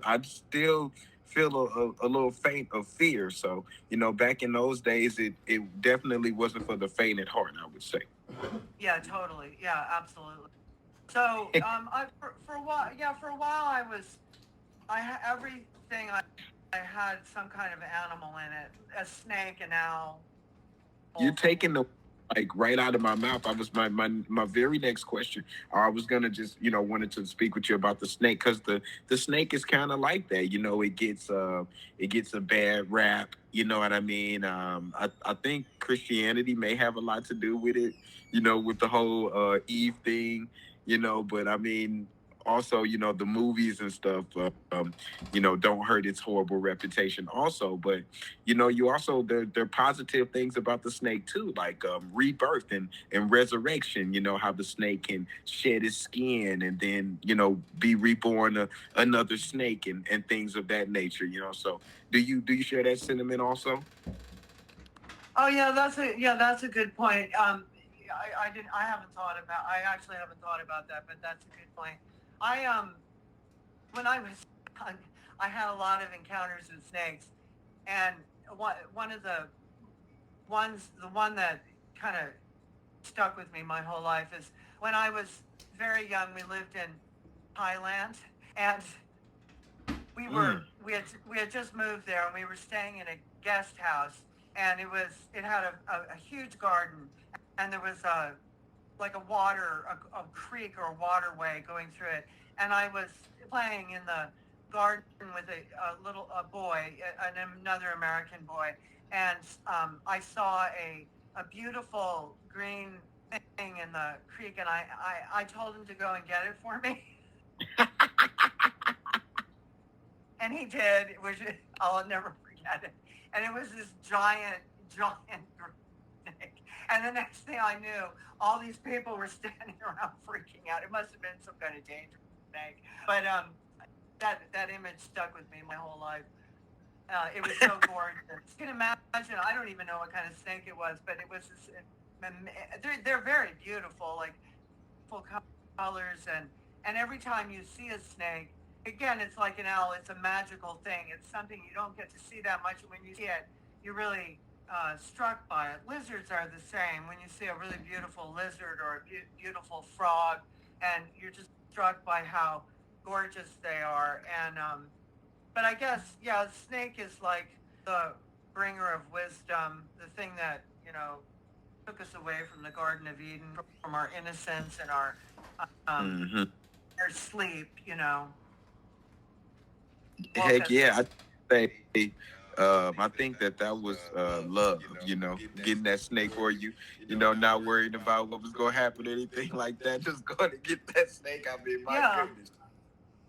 I still feel a little faint of fear. So, back in those days, it definitely wasn't for the faint at heart, I would say. Yeah, totally. Yeah, absolutely. So, for a while, for a while everything I had some kind of animal in it, a snake, an owl, You're wolf. taking the like right out of my mouth. I was my very next question. I was gonna just wanted to speak with you about the snake because the snake is kind of like that. It gets a bad rap. You know what I mean? I think Christianity may have a lot to do with it. With the whole Eve thing. But I mean also the movies and stuff don't hurt its horrible reputation also, but you also there are positive things about the snake too, like rebirth and resurrection. How the snake can shed its skin and then be reborn another snake and things of that nature. So do you share that sentiment also? Oh yeah, that's a good point. I didn't I haven't thought about I actually haven't thought about that, but that's a good point. I when I was young, I had a lot of encounters with snakes, and one of the one that kind of stuck with me my whole life is when I was very young. We lived in Thailand, and Mm. we had just moved there, and we were staying in a guest house, and it had a huge garden, and there was a creek or a waterway going through it, and I was playing in the garden with a boy, another American boy, and I saw a beautiful green thing in the creek, and I told him to go and get it for me. And he did, which I'll never forget it. And it was this giant snake. And the next thing I knew, all these people were standing around freaking out. It must have been some kind of dangerous snake. But that image stuck with me my whole life. It was so gorgeous. You can imagine. I don't even know what kind of snake it was, but it was this. They're very beautiful, like full colors, and every time you see a snake, again, it's like an owl. It's a magical thing. It's something you don't get to see that much. When you see it, you're really struck by it. Lizards are the same. When you see a really beautiful lizard or a beautiful frog, and you're just struck by how gorgeous they are. And but I guess yeah, the snake is like the bringer of wisdom, the thing that took us away from the Garden of Eden, from our innocence and um, Hmm. our sleep. Woke Heck us up. yeah, I say, I think that was love. Getting that snake for you. Not worrying about what was going to happen, or anything like that. Just going to get that snake. I mean, my Yeah, goodness.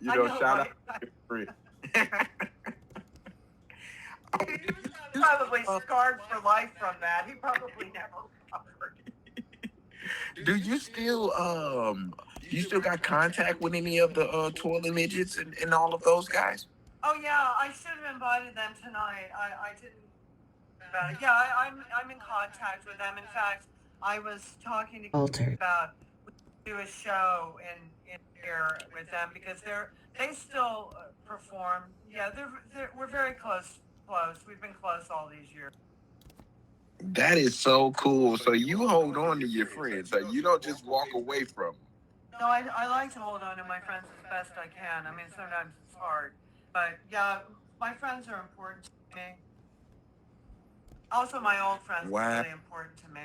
I know, Shout out right? to your friend. He was probably scarred for life from that. He probably never recovered. Do you still got contact with any of the toilet midgets and all of those guys? Oh yeah, I should have invited them tonight. I didn't about it. Yeah, I'm in contact with them. In fact, I was talking to Seltzer. about do a show in here with them because they still perform. Yeah, we're very close. Close. We've been close all these years. That is so cool. So you hold on to your friends. So you don't just walk away from them. No, I like to hold on to my friends as best I can. I mean, sometimes it's hard, but yeah, my friends are important to me. Also, my old friends are Wow. really important to me.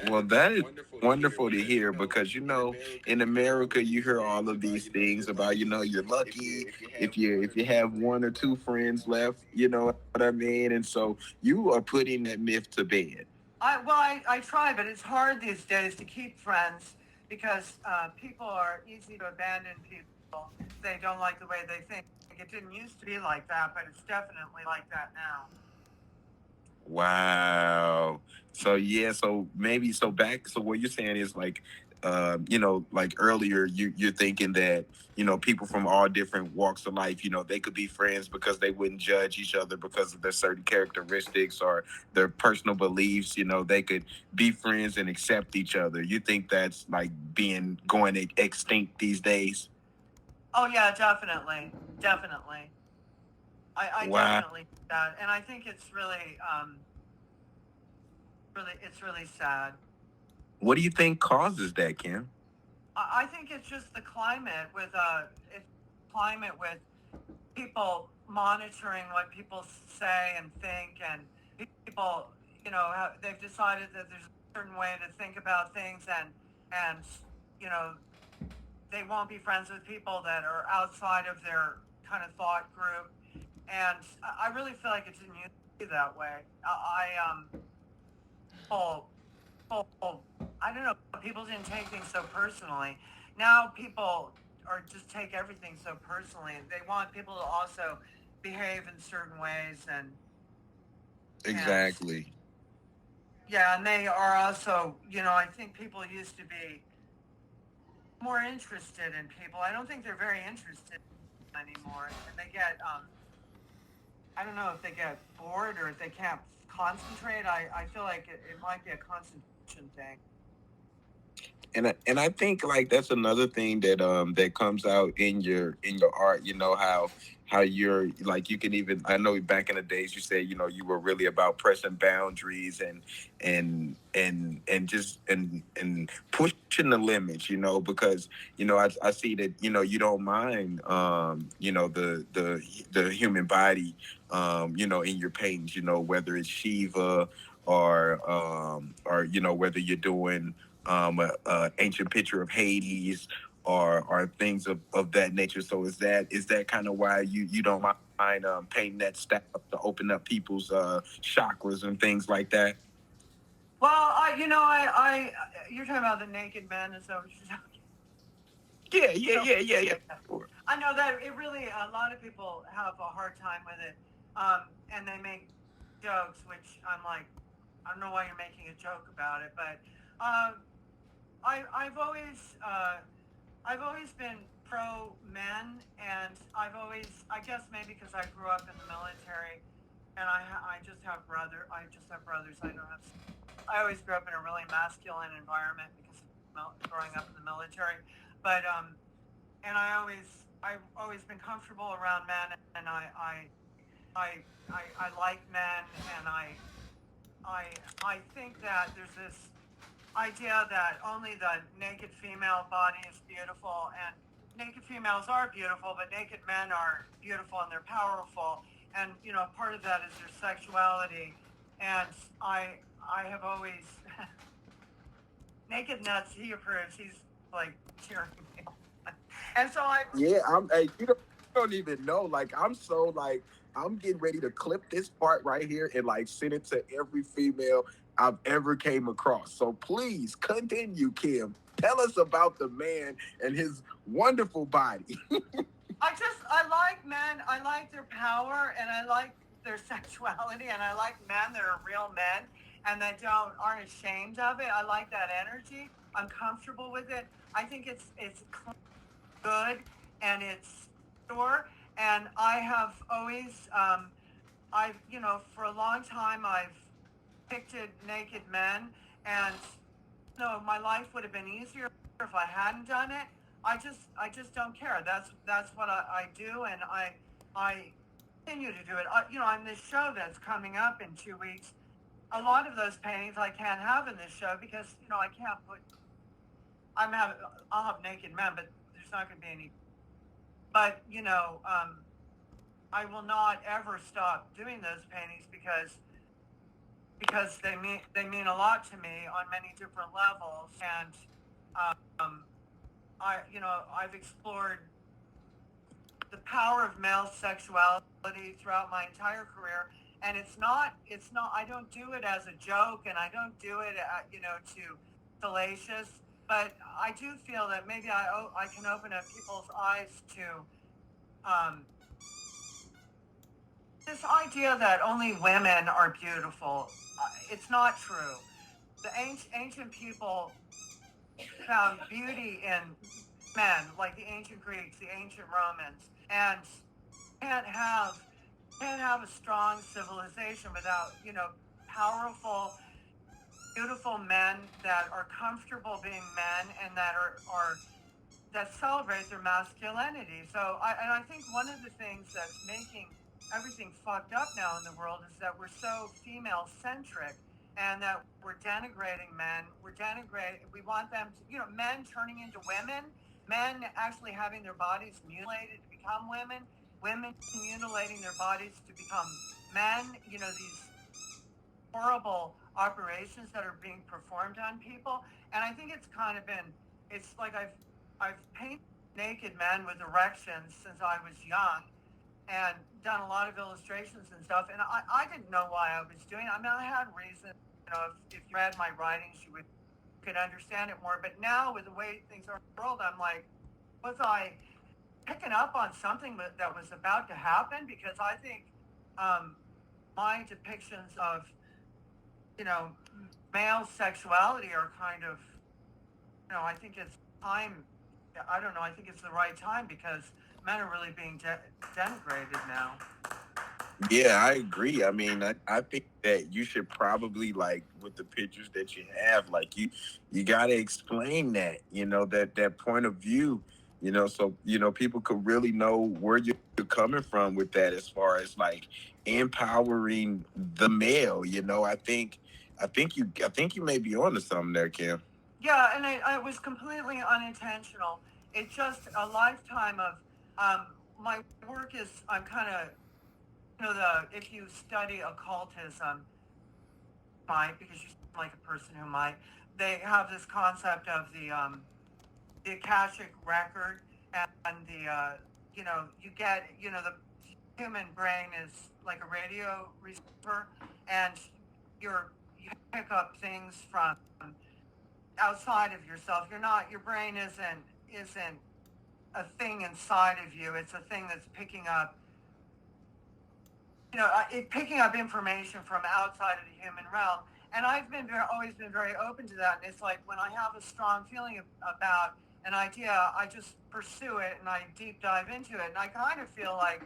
Well, that is wonderful to hear because in America you hear all of these things about you're lucky if you have one or two friends left, you know what I mean? And so you are putting that myth to bed. I try, but it's hard these days to keep friends because people are easy to abandon people if they don't like the way they think. It didn't used to be like that, but it's definitely like that now. Wow. So yeah, so maybe so back so what you're saying is like like earlier you're thinking that, people from all different walks of life, they could be friends because they wouldn't judge each other because of their certain characteristics or their personal beliefs, they could be friends and accept each other. You think that's like being going extinct these days? Oh yeah, definitely, definitely. I Wow. definitely do that, and I think it's it's really sad. What do you think causes that, Kim? I think it's just the climate with it's climate with people monitoring what people say and think, and people, they've decided that there's a certain way to think about things, and you know, they won't be friends with people that are outside of their kind of thought group. And I really feel like it didn't used to be that way. People, people, I don't know, people didn't take things so personally. Now people are just take everything so personally. They want people to also behave in certain ways, and Exactly. yeah, and they are also, I think people used to be more interested in people. I don't think they're very interested anymore, and they get I don't know if they get bored or if they can't concentrate. I feel like it might be a concentration thing. And I think like that's another thing that comes out in your art. How you're like you can even I know back in the days you said you were really about pressing boundaries and just and pushing the limits, because I see that you don't mind the human body, in your paintings, whether it's Shiva or whether you're doing a ancient picture of Hades or things of that nature. So is that kind of why you don't mind painting that style to open up people's chakras and things like that? Well, you're talking about the naked men, is that what you're talking? Yeah, yeah, So yeah, yeah, yeah. Sure. I know that it really a lot of people have a hard time with it, and they make jokes, which I'm like, I don't know why you're making a joke about it, but um, I've always been pro men, and I guess maybe because I grew up in the military, and I just have brothers. I don't have. I always grew up in a really masculine environment because of growing up in the military, but and I've always been comfortable around men, and I like men, and I think that there's this idea that only the naked female body is beautiful, and naked females are beautiful, but naked men are beautiful and they're powerful, and part of that is their sexuality, and I have always NakedNutz, he approves. He's like cheering me on. And so I Yeah, I'm. Hey, you don't even know. Like, I'm getting ready to clip this part right here and like send it to every female I've ever came across. So please continue, Kim. Tell us about the man and his wonderful body. I like men. I like their power, and I like their sexuality, and I like men that are real men and that don't aren't ashamed of it. I like that energy. I'm comfortable with it. I think it's good, and it's pure. And I have always I've for a long time I've depicted naked men, and no, my life would have been easier if I hadn't done it. I just don't care. That's what I do, and I continue to do it. On this show that's coming up in 2 weeks, a lot of those paintings I can't have in this show because I can't put. I'm having. I'll have naked men, but there's not going to be any. But I will not ever stop doing those paintings because they mean a lot to me on many different levels, and um, I've explored the power of male sexuality throughout my entire career, and it's not I don't do it as a joke, and I don't do it to salacious, but I do feel that maybe I can open up people's eyes to um, this idea that only women are beautiful. It's not true. The ancient people found beauty in men, like the ancient Greeks, the ancient Romans, and can't have can't have a strong civilization without powerful, beautiful men that are comfortable being men and that that celebrate their masculinity. And I think one of the things that's making everything fucked up now in the world is that we're so female centric, and that we're denigrating men. We want them to, men turning into women, men actually having their bodies mutilated to become women mutilating their bodies to become men. These horrible operations that are being performed on people. And I think it's like I've painted naked men with erections since I was young, and done a lot of illustrations and stuff. And I didn't know why I was doing it. I mean, I had reasons. If you read my writings, you could understand it more. But now, with the way things are in the world, I'm like, was I picking up on something that was about to happen? Because I think my depictions of you know male sexuality are kind of, I think it's time. I don't know. I think it's the right time because men are really being denigrated now. Yeah, I agree. I mean, I think that you should probably, like, with the pictures that you have, like, you got to explain that, that point of view, so people could really know where you're coming from with that, as far as like empowering the male. I think you may be onto something there, Kim. Yeah, and it was completely unintentional. It's just a lifetime of um, my work is. I'm kind of, the if you study occultism, might, because you seem like a person who might. They have this concept of the akashic record, and you get, the human brain is like a radio receiver, and you pick up things from outside of yourself. Your brain isn't a thing inside of you. It's a thing that's picking up information from outside of the human realm. And I've always been very open to that. And it's like when I have a strong feeling about an idea, I just pursue it and I deep dive into it. And I kind of feel like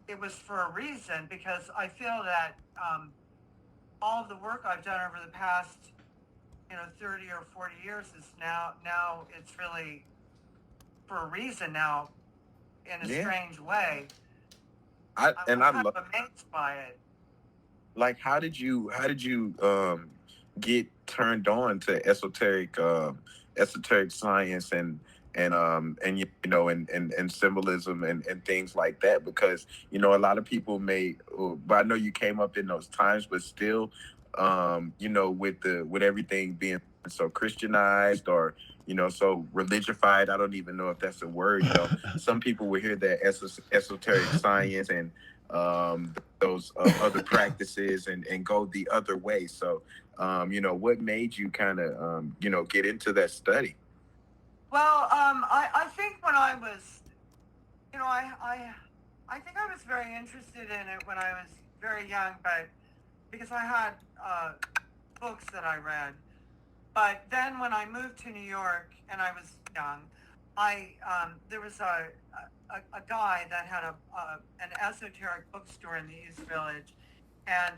it was for a reason, because I feel that all of the work I've done over the past 30 or 40 years is now it's really for a reason now, in a Yeah, strange way. I I'm and I kind love. of amazed by it. Like, how did you get turned on to esoteric science, and and symbolism, and things like that? Because a lot of people but I know you came up in those times, but still, with everything being so Christianized, or so religified. I don't even know if that's a word. Some people will hear that esoteric science and those other practices, and go the other way. So, what made you kind of, get into that study? Well, I think when I was, you know, I think I was very interested in it when I was very young, but because I had books that I read. But then when I moved to New York and I was young, I there was a guy that had an esoteric bookstore in the East Village, and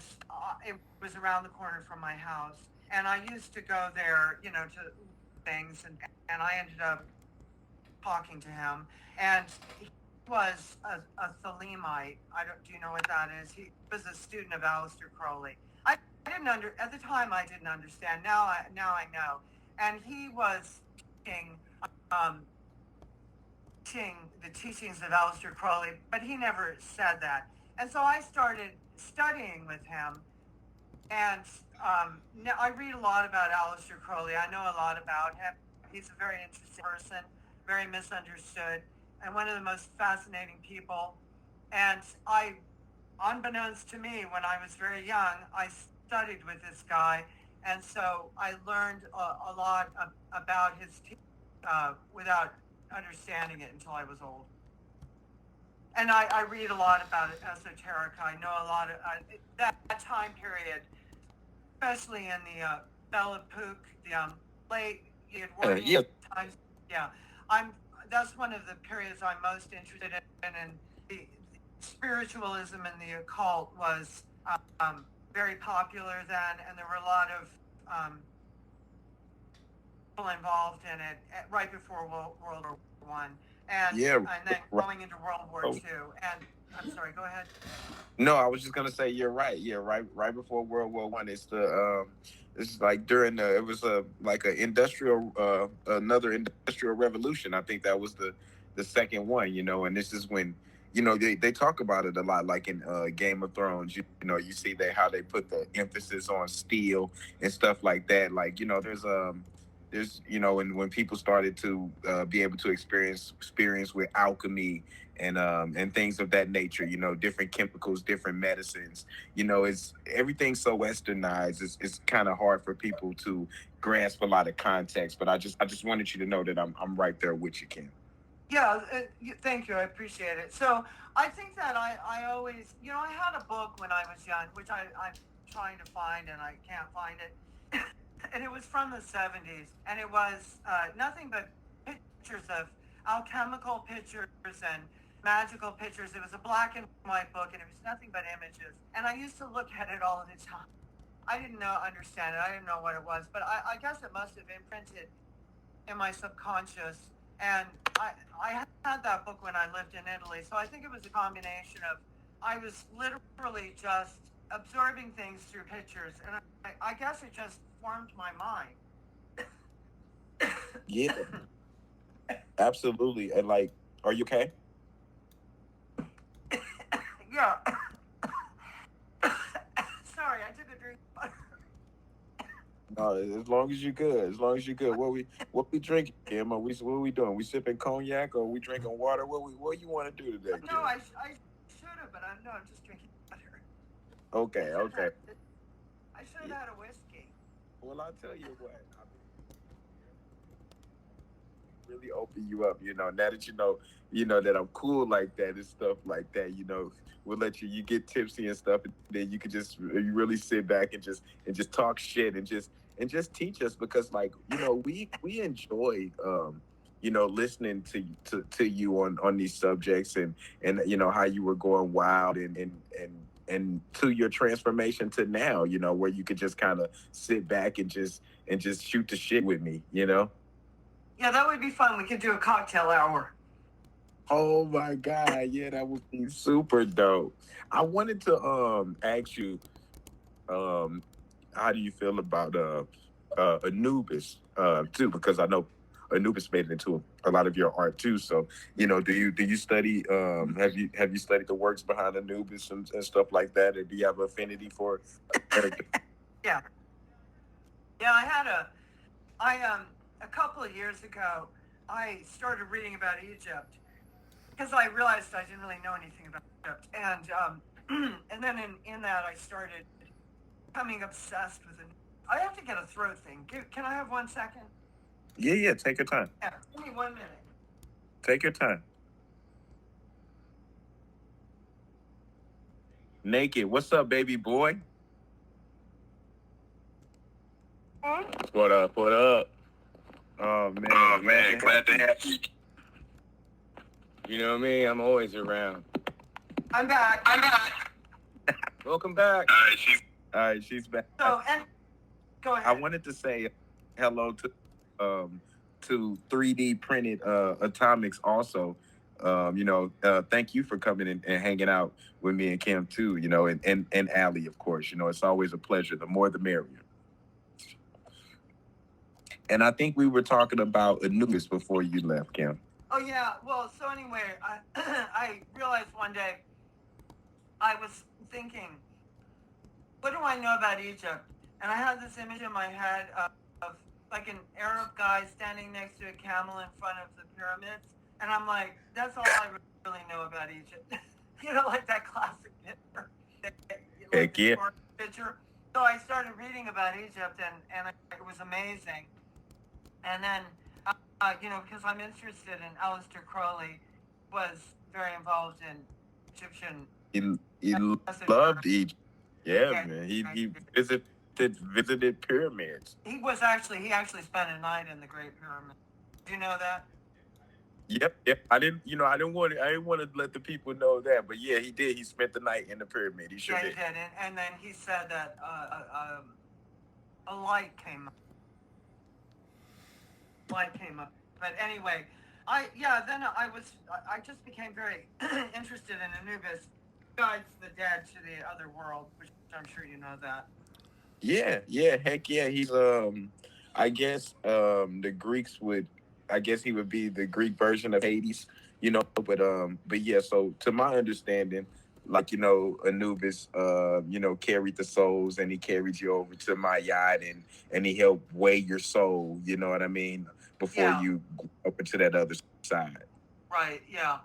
it was around the corner from my house. And I used to go there, to things, and I ended up talking to him, and was a Thalemite. I don't. Do you know what that is? He was a student of Aleister Crowley. I didn't at the time. I didn't understand. Now I know. And he was um, teaching the teachings of Aleister Crowley, but he never said that. And so I started studying with him, and now I read a lot about Aleister Crowley. I know a lot about him. He's a very interesting person, very misunderstood, and one of the most fascinating people. And unbeknownst to me, when I was very young, I studied with this guy, and so I learned a lot about his teaching without understanding it until I was old. And I read a lot about it, esoteric. I know a lot of that time period, especially in the Belle Epoque, the late Edwardian Yeah. times. Yeah, I'm. That's one of the periods I'm most interested in, and the spiritualism and the occult was very popular then, and there were a lot of people involved in it right before World War One, Yeah. and then Right. going into World War Two. And I'm sorry, go ahead. No, I was just gonna say you're right. Yeah, right before World War One. It's like during the it was a like a industrial another industrial revolution. I think that was the second one. And this is when they talk about it a lot, like in Game of Thrones. You see how they put the emphasis on steel and stuff like that. Like there's when people started to be able to experience with alchemy and things of that nature, different chemicals, different medicines. It's everything's so westernized. It's kind of hard for people to grasp a lot of context. But I just wanted you to know that I'm right there with you, Kim. Yeah, thank you. I appreciate it. So I think that I always, I had a book when I was young, which I'm trying to find and I can't find it. And it was from the 70s. And it was nothing but pictures of alchemical pictures and magical pictures. It was a black and white book and it was nothing but images. And I used to look at it all the time. I didn't understand it. I didn't know what it was, but I guess it must have imprinted in my subconscious. And I had that book when I lived in Italy. So I think it was a combination of I was literally just absorbing things through pictures. And I guess it just formed my mind. Yeah, absolutely. And like, are you okay? Yeah. Sorry, I took a drink of water. No, as long as you're good. As long as you're good. What we drinking, Kim? What are we doing? We sipping cognac or we drinking water? What you want to do today, No, Kim? I should have, but I'm just drinking water. I Okay, should have okay. had, I should have Yeah. had a whiskey. Well, I'll tell you what. I mean, really open you up. Now that that I'm cool like that and stuff like that. We'll let you get tipsy and stuff, and then you could just you really sit back and just talk shit and just teach us because like we enjoy listening to you on these subjects and how you were going wild and to your transformation to now where you could just kind of sit back and just shoot the shit with me. Yeah, that would be fun. We could do a cocktail hour. Oh my God, yeah, that would be super dope. I wanted to ask you, um, how do you feel about Anubis too? Because I know Anubis made it into a lot of your art too. So, do you study have you studied the works behind Anubis and stuff like that? Or do you have affinity for character? Yeah. Yeah, I a couple of years ago, I started reading about Egypt because I realized I didn't really know anything about Egypt, and then in that I started becoming obsessed with it. I have to get a throat thing. Can I have 1 second? Yeah, yeah. Take your time. Yeah, give me 1 minute. Take your time. Naked. What's up, baby boy? What up? What up? Oh Oh man, glad man, to have glad to you. have you. You know me, I'm always around. I'm back. I'm back. Welcome back. All right, she's All right, she's back. So, and go I ahead. wanted to say hello um to 3D printed atomics also. Thank you for coming and hanging out with me and Kim too. And Allie, of course. It's always a pleasure. The more, the merrier. And I think we were talking about Anubis before you left, Kim. Oh yeah. Well, so anyway, I I realized one day I was thinking, what do I know about Egypt? And I had this image in my head of like an Arab guy standing next to a camel in front of the pyramids, and I'm like, that's all I really know about Egypt. Like that classic picture, like Heck the yeah. tourist picture. So I started reading about Egypt, and it was amazing. And then, because I'm interested in Aleister Crowley, was very involved in Egyptian He esoteric. loved Egypt. Yeah, Yeah, man. He visited pyramids. he actually spent a night in the Great Pyramid. Do you know that? Yep, yep. I didn't want to let the people know that, but yeah, he did. He spent the night in the pyramid. He sure Yeah, he did. did. And then he said that a light came up. But anyway, then I just became very interested in Anubis, guides the dead to the other world, which I'm sure you know that. Yeah, yeah, heck yeah. He's I guess the Greeks would I guess he would be the Greek version of Hades. But yeah, so to my understanding, like, Anubis carried the souls and he carried you over to my yacht and he helped weigh your soul, you know what I mean, before Yeah, you go over to that other side. right. Yeah.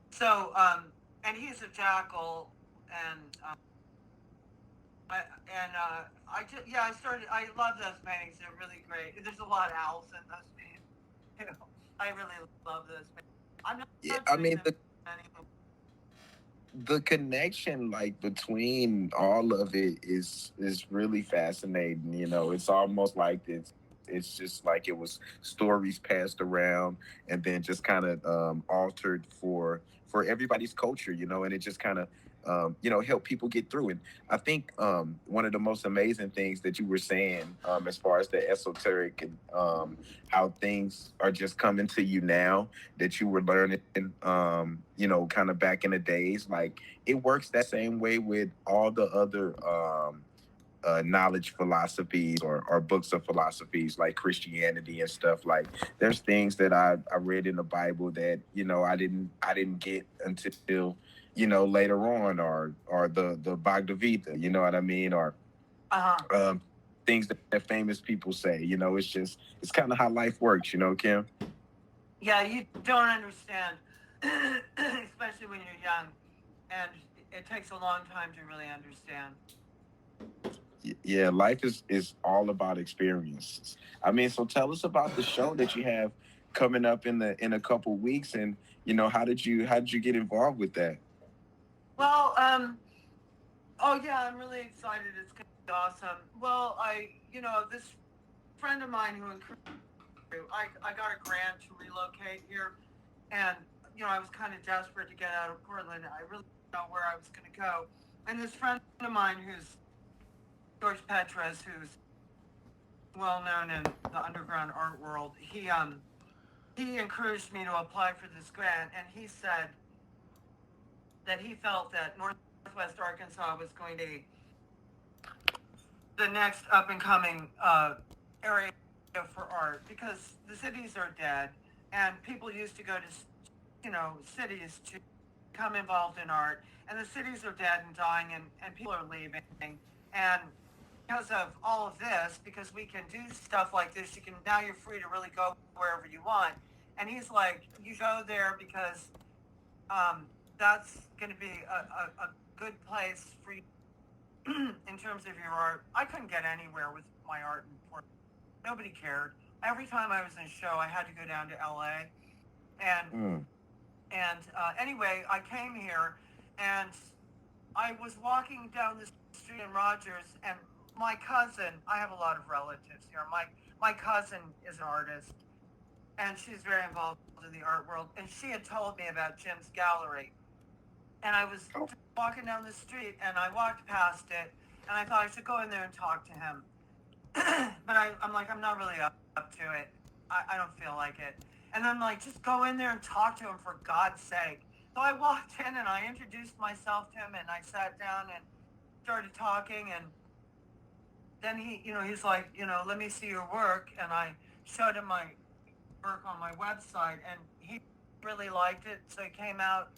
So, and he's a jackal, and I and I started. I love those paintings. They're really great. There's a lot of owls in those paintings. I really love those paintings. I'm Yeah, not I doing mean them anymore. the connection like between all of it is really fascinating. It's almost like it's just like it was stories passed around and then just kind of altered for everybody's culture, and it just kind of help people get through. And I think one of the most amazing things that you were saying, as far as the esoteric and how things are just coming to you now that you were learning, kind of back in the days. Like, it works that same way with all the other knowledge philosophies or books of philosophies like Christianity and stuff. Like, there's things that I read in the Bible that I didn't get until later on, or the Bhagavad Gita, you know what I mean, or Uh huh. um, things that famous people say. It's kind of how life works, Kim. Yeah, you don't understand, especially when you're young, and it takes a long time to really understand. Yeah, life is all about experiences. I mean, so tell us about the show that you have coming up in a couple weeks, and how did you get involved with that? Well, oh yeah, I'm really excited. It's gonna be awesome. Well, this friend of mine who encouraged me, I got a grant to relocate here, and I was kind of desperate to get out of Portland. I really didn't know where I was going to go, and this friend of mine, who's George Petras, who's well known in the underground art world, he encouraged me to apply for this grant, and he said that he felt that Northwest Arkansas was going to be the next up and coming area for art, because the cities are dead, and people used to go to cities to become involved in art, and the cities are dead and dying, and people are leaving, and because of all of this, because we can do stuff like this, you're free to really go wherever you want. And he's like, you go there because um, that's going to be a good place for you in terms of your art. I couldn't get anywhere with my art in Portland. Nobody cared. Every time I was in a show, I had to go down to LA. And Mm. anyway, I came here, and I was walking down the street in Rogers, and my cousin. I have a lot of relatives here. My cousin is an artist, and she's very involved in the art world. And she had told me about Jim's gallery, and I was Oh, just walking down the street, and I walked past it, and I thought I should go in there and talk to him. But I'm like, I'm not really up to it. I don't feel like it. And I'm like, just go in there and talk to him for God's sake. So I walked in and I introduced myself to him and I sat down and started talking. And then he's like, let me see your work. And I showed him my work on my website and he really liked it. So he came out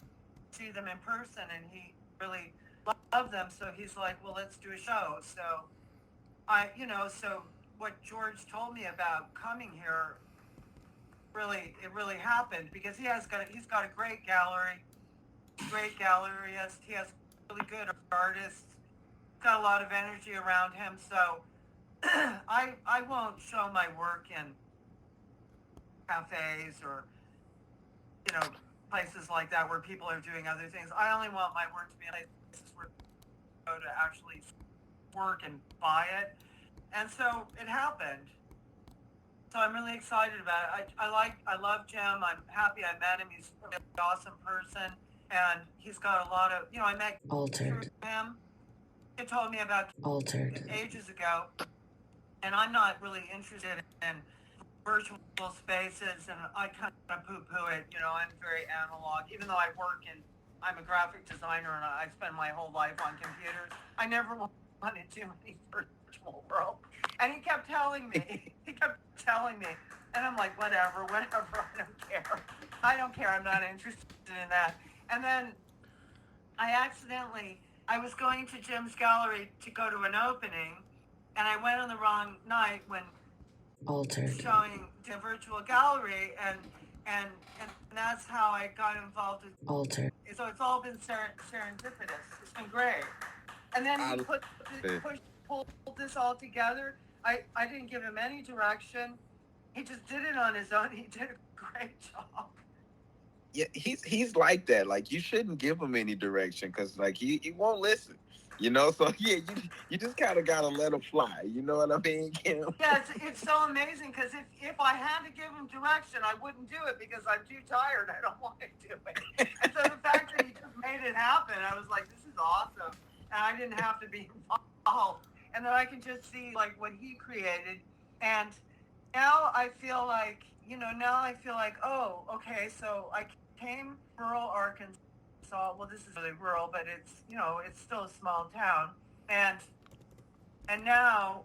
to see them in person and he really loved them. So he's like, well, let's do a show. So so what George told me about coming here it really happened because he's got a great galleryist. He has really good artists. He's got a lot of energy around him. So I won't show my work in cafes or you know places like that where people are doing other things. I only want my work to be in places where people go to actually work and buy it. And so it happened. So I'm really excited about it. I love Jim. I'm happy I met him. He's a really awesome person, and he's got a lot of I met Altered. him. He told me about Altered. ages ago, and I'm not really interested in virtual spaces, and I kind of poo-poo it. I'm very analog, even though I'm a graphic designer and I spend my whole life on computers. I never wanted too many virtual world. And he kept telling me, and I'm like, whatever, I don't care. I don't care. I'm not interested in that. And then I was going to Jim's gallery to go to an opening, and I went on the wrong night when Altered. showing the virtual gallery, and that's how I got involved with. Altered. So it's all been serendipitous. It's been great. And then he pulled this all together. I didn't give him any direction. He just did it on his own. He did a great job. Yeah, he's like that. Like you shouldn't give him any direction because like he won't listen. So yeah, you just kind of gotta let him fly. You know what I mean, Kim? Yeah, it's so amazing because if I had to give him direction, I wouldn't do it because I'm too tired. I don't want to do it. And so the fact that he just made it happen, I was like, this is awesome. And I didn't have to be involved. And then I can just see like what he created. And now I feel like, oh, okay, so I came from rural Arkansas. Well, this is really rural, but it's still a small town. And now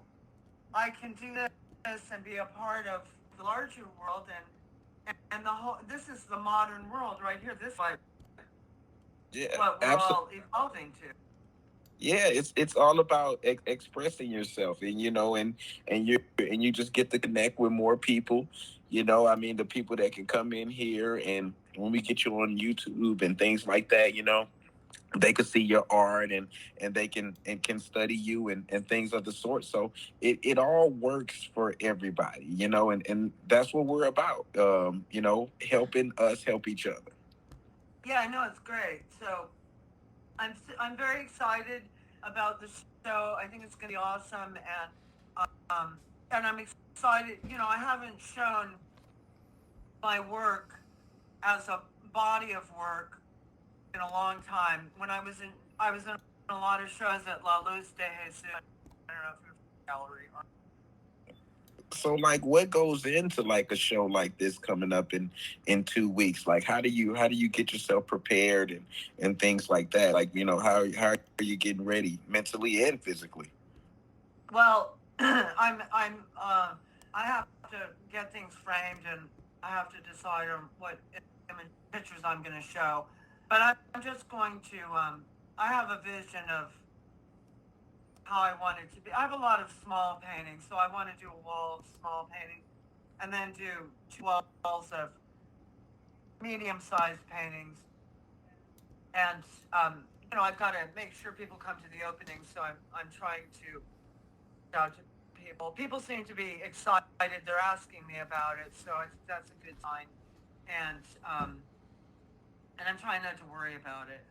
I can do this and be a part of the larger world and the whole. This is the modern world right here. This is Yeah, what we're absolutely. all evolving to. Yeah, it's all about expressing yourself, and you just get to connect with more people. I mean, the people that can come in here, and when we get you on YouTube and things like that, they can see your art and they can study you and things of the sort. So it all works for everybody, and that's what we're about. Helping us help each other. Yeah, I know it's great. So I'm very excited about the show. I think it's going to be awesome, um, and I'm excited. I haven't shown my work as a body of work in a long time. I was in a lot of shows at La Luz de Jesus. I don't know if you're gallery. So like what goes into like a show like this coming up in 2 weeks? Like how do you get yourself prepared and things like that? Like, how are you getting ready mentally and physically? Well, I have to get things framed and I have to decide on what image pictures I'm going to show. But I'm just going to. I have a vision of how I want it to be. I have a lot of small paintings, so I want to do a wall of small paintings, and then do two walls of medium-sized paintings. And I've got to make sure people come to the opening, so I'm trying to reach out to people. People seem to be excited. They're asking me about it, so that's a good sign. And I'm trying not to worry about it.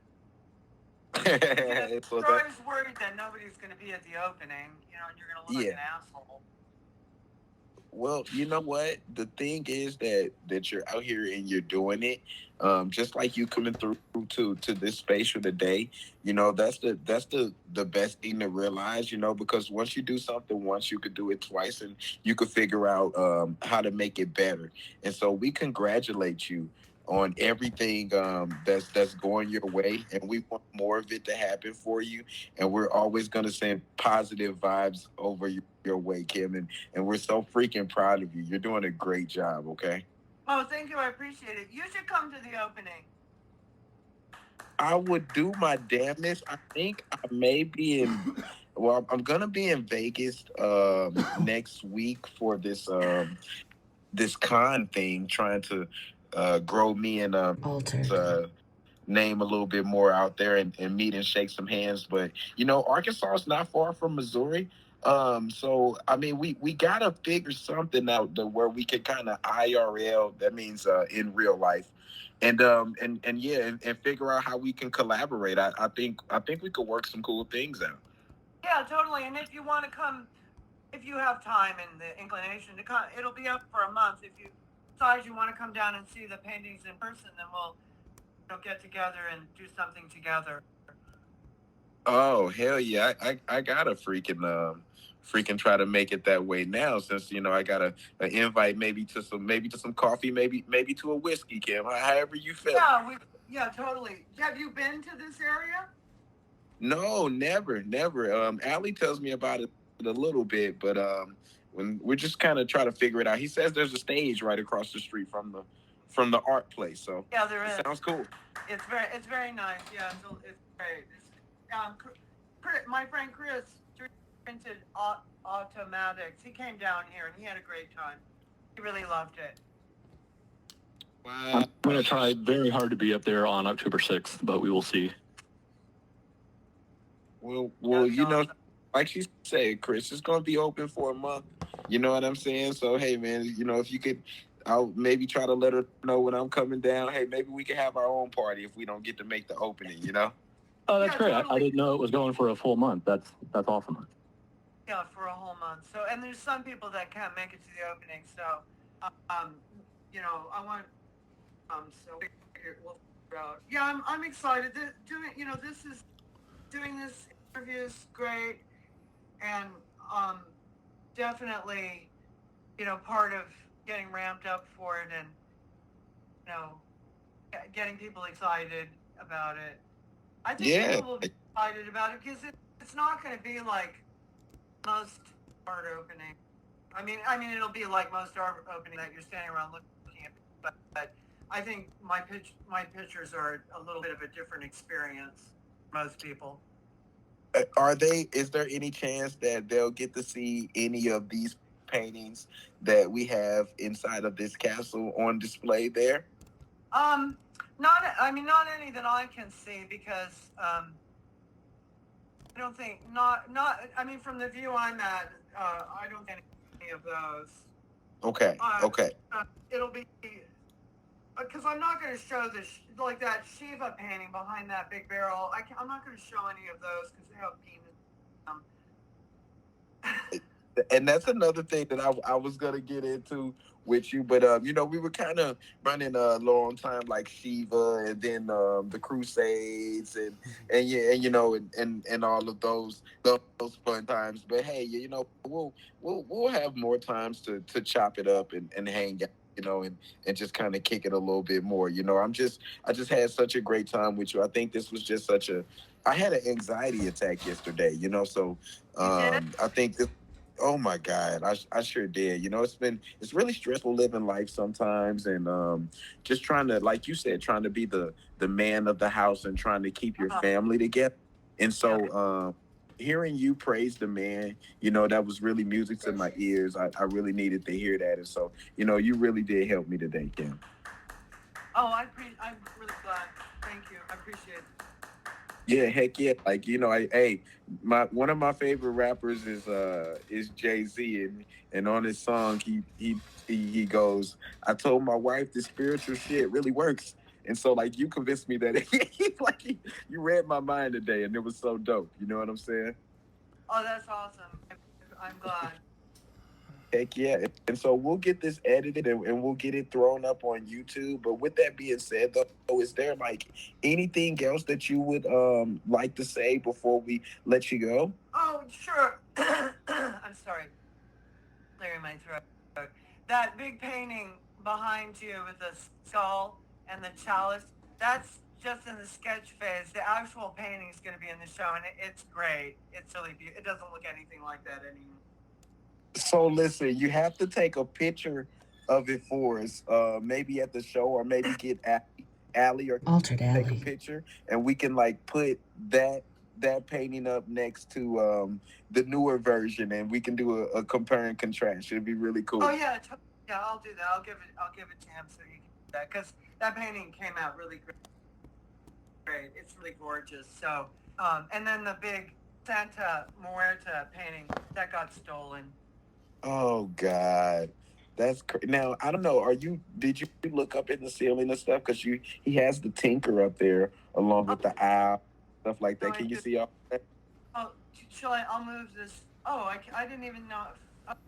So You're that always worried that nobody's going to be at the opening, and you're going to look like yeah. an asshole. Well, you know what? The thing is that you're out here and you're doing it. Just like you coming through to this space for the day, that's the best thing to realize, because once you do something once, you could do it twice, and you could figure out how to make it better. And so we congratulate you on everything that's going your way, and we want more of it to happen for you. And we're always going to send positive vibes over your way, Kim. And we're so freaking proud of you. You're doing a great job, okay? Oh, thank you. I appreciate it. You should come to the opening. I would do my damnedest. I think I may be in. Well, I'm gonna be in Vegas next week for this con thing, trying to grow me and Altered. name a little bit more out there, and meet and shake some hands. But Arkansas is not far from Missouri. So I mean, we gotta figure something out where we can kind of IRL. That means in real life, and yeah, and figure out how we can collaborate. I think we could work some cool things out. Yeah, totally. And if you want to come, if you have time and the inclination to come, it'll be up for a month. If you decide you want to come down and see the paintings in person, then we'll get together and do something together. Oh hell yeah! I gotta freaking try to make it that way now, since I got a invite, maybe to some coffee, maybe to a whiskey, Kim. However you feel. Yeah, totally. Have you been to this area? No, never. Allie tells me about it a little bit, but when we're just kind of trying to figure it out. He says there's a stage right across the street from the art place, so Yeah, there it is. sounds cool. It's very nice. Yeah, it's great. My friend Chris printed automatics. He came down here and he had a great time. He really loved it. Wow. I'm going to try very hard to be up there on October 6th, but we will see. Well, like you said, Chris, it's gonna be open for a month. You know what I'm saying? So hey, man, if you could, I'll maybe try to let her know when I'm coming down. Hey, maybe we can have our own party if we don't get to make the opening. Oh, that's Yeah, great. totally. I didn't know it was going for a full month. That's awesome. Yeah, for a whole month. So, and there's some people that can't make it to the opening. So, um, I want, so we'll figure out. Yeah, I'm excited. Doing this interview is great, and um, definitely, part of getting ramped up for it, and you know, getting people excited about it. I think Yeah. people will be excited about it because it's not going to be like most art opening. I mean, it'll be like most art opening that you're standing around looking at. But I think my pictures are a little bit of a different experience for most people. Are they? Is there any chance that they'll get to see any of these paintings that we have inside of this castle on display there? Um, not any that I can see because I don't think not. I mean, from the view I'm at, I don't think any of those. Okay. Okay. It'll be because I'm not going to show like that Shiva painting behind that big barrel. I'm not going to show any of those because they have demons. And that's another thing that I was gonna get into with you, but we were kind of running low on time, like Shiva, and then the Crusades, and yeah, and all of those fun times. But hey, we'll have more times to chop it up and hang out. And just kind of kick it a little bit more. I just had such a great time with you. I think this was just such a. I had an anxiety attack yesterday. So I think this. Oh my God, I sure did. It's really stressful living life sometimes, and just trying to, like you said, trying to be the man of the house and trying to keep your family together. And so, hearing you praise the man, that was really music to my ears. I really needed to hear that, and so, you really did help me today, Kim. Oh, I'm really glad. Thank you. I appreciate it. Yeah, heck yeah. Like, my one of my favorite rappers is Jay-Z, and on his song he goes, I told my wife this spiritual shit really works. And so like you convinced me that you read my mind today, and it was so dope. You know what I'm saying? Oh, that's awesome. I'm glad. Heck yeah. And so we'll get this edited and we'll get it thrown up on YouTube. But with that being said, though, is there like anything else that you would like to say before we let you go? Oh, sure. I'm sorry, clearing my throat. That big painting behind you with the skull and the chalice, that's just in the sketch phase. The actual painting is going to be in the show, and it's great. It's really beautiful. It doesn't look anything like that anymore. So listen, you have to take a picture of it for us, maybe at the show, or maybe get Allie or Altered take a Alley. picture, and we can like put that painting up next to the newer version, and we can do a compare and contrast. It'd be really Oh cool. yeah, yeah, I'll do that. I'll give it to him so you can do that because that painting came out really great. It's really gorgeous. So, and then the big Santa Muerta painting that got stolen. Oh God, now I don't know. Did you look up in the ceiling and stuff? Because you he has the Tinker up there along Oh with the owl stuff like no, that. I Can you do. see all that? Oh, shall I? I'll move this. Oh, I didn't even know.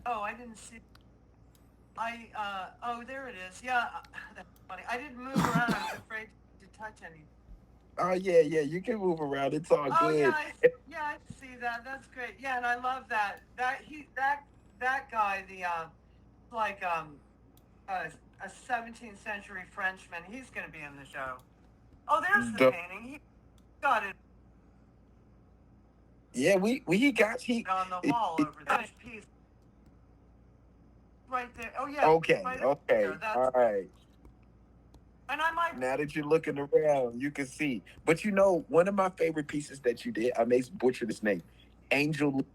Oh, I didn't see. Oh, there it is. Yeah, that's funny. I didn't move around. I was afraid to touch anything. Oh yeah, you can move around. It's all Oh yeah, good. yeah, I see that. That's great. Yeah, and I love that. That guy, the like a, a 17th century Frenchman. He's going to be in the show. Oh, there's the The, painting. He got it yeah, we he got he. on the wall over there. Finished piece right there. Oh yeah, Okay, right there. okay, That's all right. and I might. Now that you're looking around, you can see. But you know, one of my favorite pieces that you did, I may butcher this name, Angel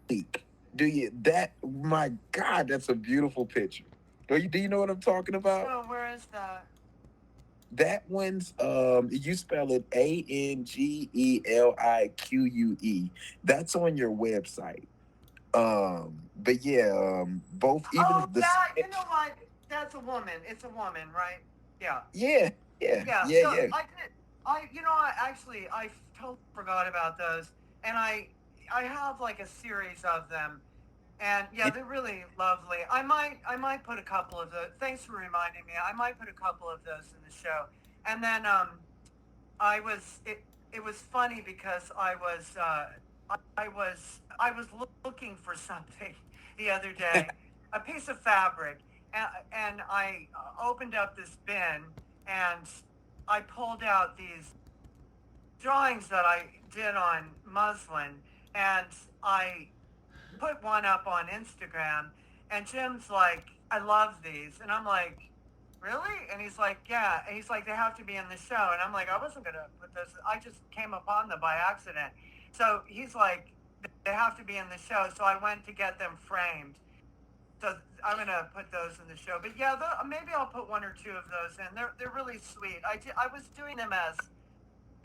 Leak. Do you that? My God, that's a beautiful picture. Do you know what I'm talking about? Oh, where is that? That one's you spell it Angelique. That's on your website. But yeah, both Oh, even the that. You sketch. know what? That's a woman. It's a woman, right? Yeah. Yeah, yeah, Yeah. yeah, So yeah. I did. I totally forgot about those, and I have like a series of them. And yeah, Yeah. they're really lovely. I might put a couple of those. Thanks for reminding me. I might put a couple of those in the show. And then it was funny because I was looking for something the other day, a piece of fabric, and I opened up this bin and I pulled out these drawings that I did on muslin, and I put one up on Instagram, and Jim's like, I love these. And I'm like, really? And he's like, yeah. And he's like, they have to be in the show. And I'm like, I wasn't going to put this. I just came upon them by accident. So he's like, they have to be in the show. So I went to get them framed. So I'm going to put those in the show. But yeah, maybe I'll put one or two of those in. They're really sweet. I was doing them as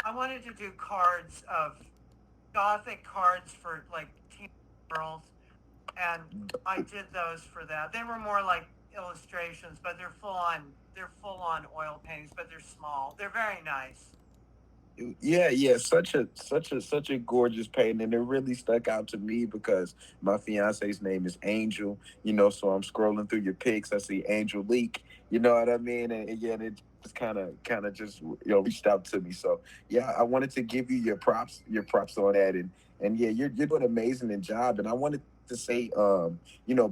I wanted to do cards of gothic cards for like teen girls, and I did those for that. They were more like illustrations, but they're full on. They're full on oil paintings, but they're small. They're very nice. Yeah, such a gorgeous painting, and it really stuck out to me because my fiance's name is Angel. So I'm scrolling through your pics. I see Angel Leak. You know what I mean? And yeah, and it just kind of just reached out to me. So yeah, I wanted to give you your props on that, and yeah, you're doing an amazing job. And I wanted to say,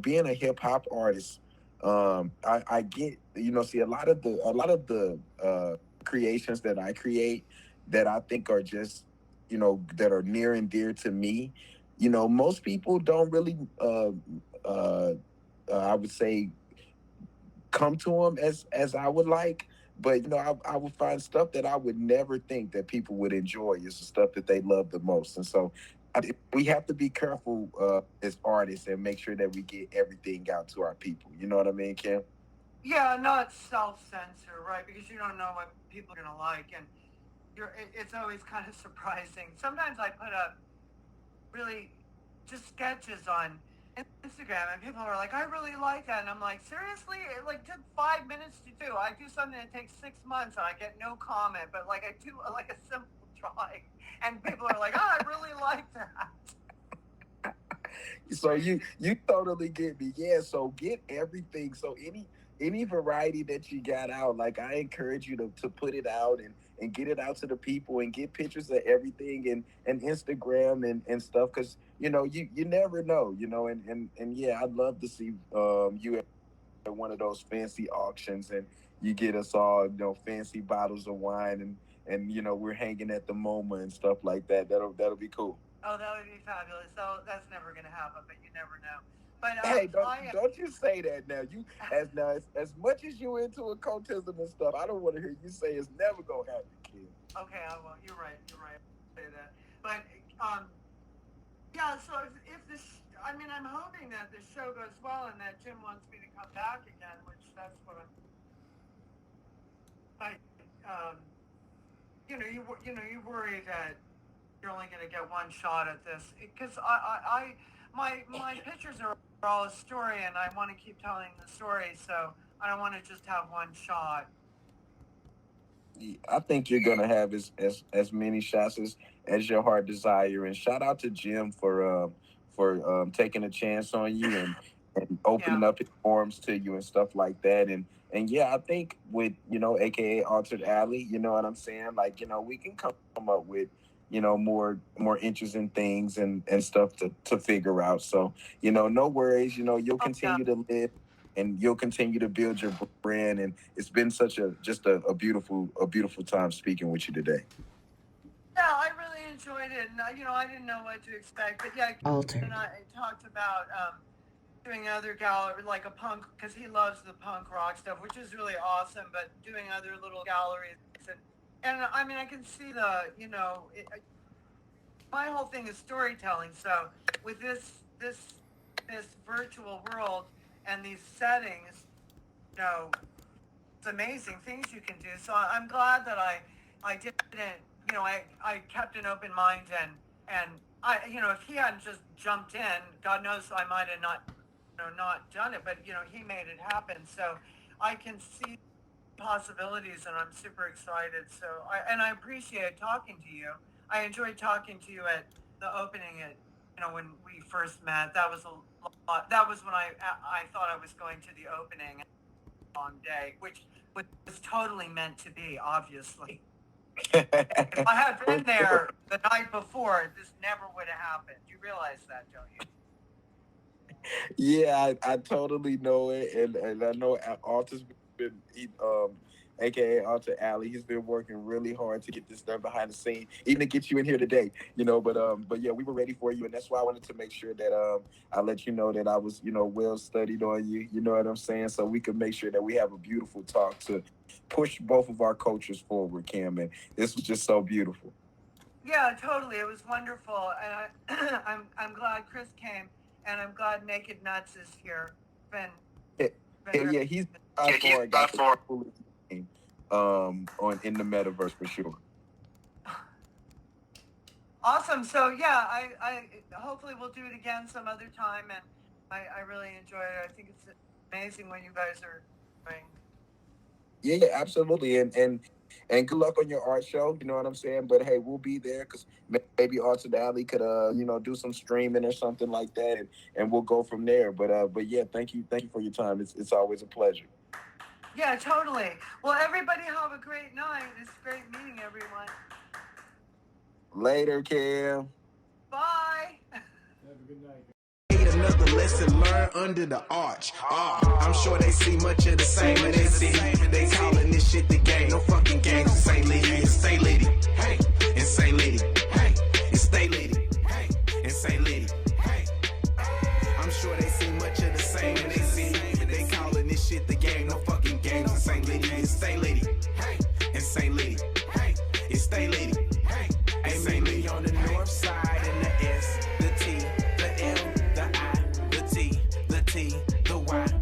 being a hip hop artist, I get see a lot of the creations that I create that I think are just, that are near and dear to me. Most people don't really, uh, I would say, come to them as I would like. But I would find stuff that I would never think that people would enjoy is the stuff that they love the most. And so we have to be careful as artists and make sure that we get everything out to our people. You know what I mean, Kim? Yeah, not self-censor, right? Because you don't know what people are gonna like, and it's always kind of surprising. Sometimes I put up really just sketches on Instagram, and people are like, "I really like that," and I'm like, "Seriously? It like took 5 minutes to do. I do something that takes 6 months, and I get no comment. But like I do like a simple drawing, and people are like, "Oh, I really like that." So you totally get me. Yeah. So get everything. So any variety that you got out, like I encourage you to put it out and get it out to the people and get pictures of everything and Instagram and stuff because you never know, and yeah, I'd love to see you at one of those fancy auctions and you get us all fancy bottles of wine and we're hanging at the MoMA and stuff like that. That'll be cool. Oh, that would be fabulous. So that's never going to happen, but you never know. But Hey, don't you say that now. You as much as you into occultism and stuff, I don't want to hear you say it's never gonna happen, kid. Okay, I will. You're right. You're right. I'll say that. But um, yeah. So if this, I mean, I'm hoping that this show goes well and that Jim wants me to come back again, which that's what I'm. I, um, you worry that you're only going to get one shot at this because my pictures are all a story and I want to keep telling the story, so I don't want to just have one shot. I think you're gonna have as many shots as your heart desire. And shout out to Jim for taking a chance on you and opening Yeah. up his forums to you and stuff like that. And yeah, I think with AKA Altered Alley, you know what I'm saying? Like we can come up with more interesting things and stuff to figure out. So no worries. You'll continue to live and you'll continue to build your brand. And it's been such a beautiful time speaking with you today. Yeah, I really enjoyed it, and I didn't know what to expect, but yeah, Altered. and I talked about doing other gallery like a punk because he loves the punk rock stuff, which is really awesome. But doing other little galleries and I mean I can see my whole thing is storytelling. So with this virtual world and these settings, it's amazing things you can do. So I'm glad that I didn't, I kept an open mind and if he hadn't just jumped in, God knows I might have not done it, but he made it happen. So I can see possibilities and I'm super excited. So I appreciate talking to you. I enjoyed talking to you at the opening when we first met. That was a lot. That was when I thought I was going to the opening long day, which was totally meant to be, obviously. If I had been there the night before, this never would have happened. You realize that, don't you? Yeah, I totally know it, and I know Alta's been aka Alta Alley. He's been working really hard to get this done behind the scene, even to get you in here today. But yeah, we were ready for you, and that's why I wanted to make sure that I let you know that I was well studied on you. You know what I'm saying? So we could make sure that we have a beautiful talk to push both of our cultures forward, Cam. And this was just so beautiful. Yeah, totally. It was wonderful, and I'm glad Chris came, and I'm glad NakedNutz is here. Yeah, he's by far got the coolest name on in the metaverse for sure. Awesome. So yeah, I hopefully we'll do it again some other time, and I really enjoyed it. I think it's amazing what you guys are doing. Yeah, absolutely, and good luck on your art show. You know what I'm saying? But hey, we'll be there because maybe Arts Alley could do some streaming or something like that, and we'll go from there. But yeah, thank you for your time. It's always a pleasure. Yeah, totally. Well, everybody have a great night. It's great meeting everyone. Later, Cam. Bye. Have a good night. Another lesson learned under the arch. I'm sure they see much of the same in their city. They calling this shit the game. No fucking game. Insane lady, insane lady. Hey, insane lady. Hey, insane lady. Hey, insane lady. Hey, I'm sure they see much of the same in their city. They calling this shit the game. No fucking game. Insane lady, insane lady. Hey, insane lady. Hey, insane lady. Hey, insane lady on the north side and the S, the T, the M, the I, the T, the Y.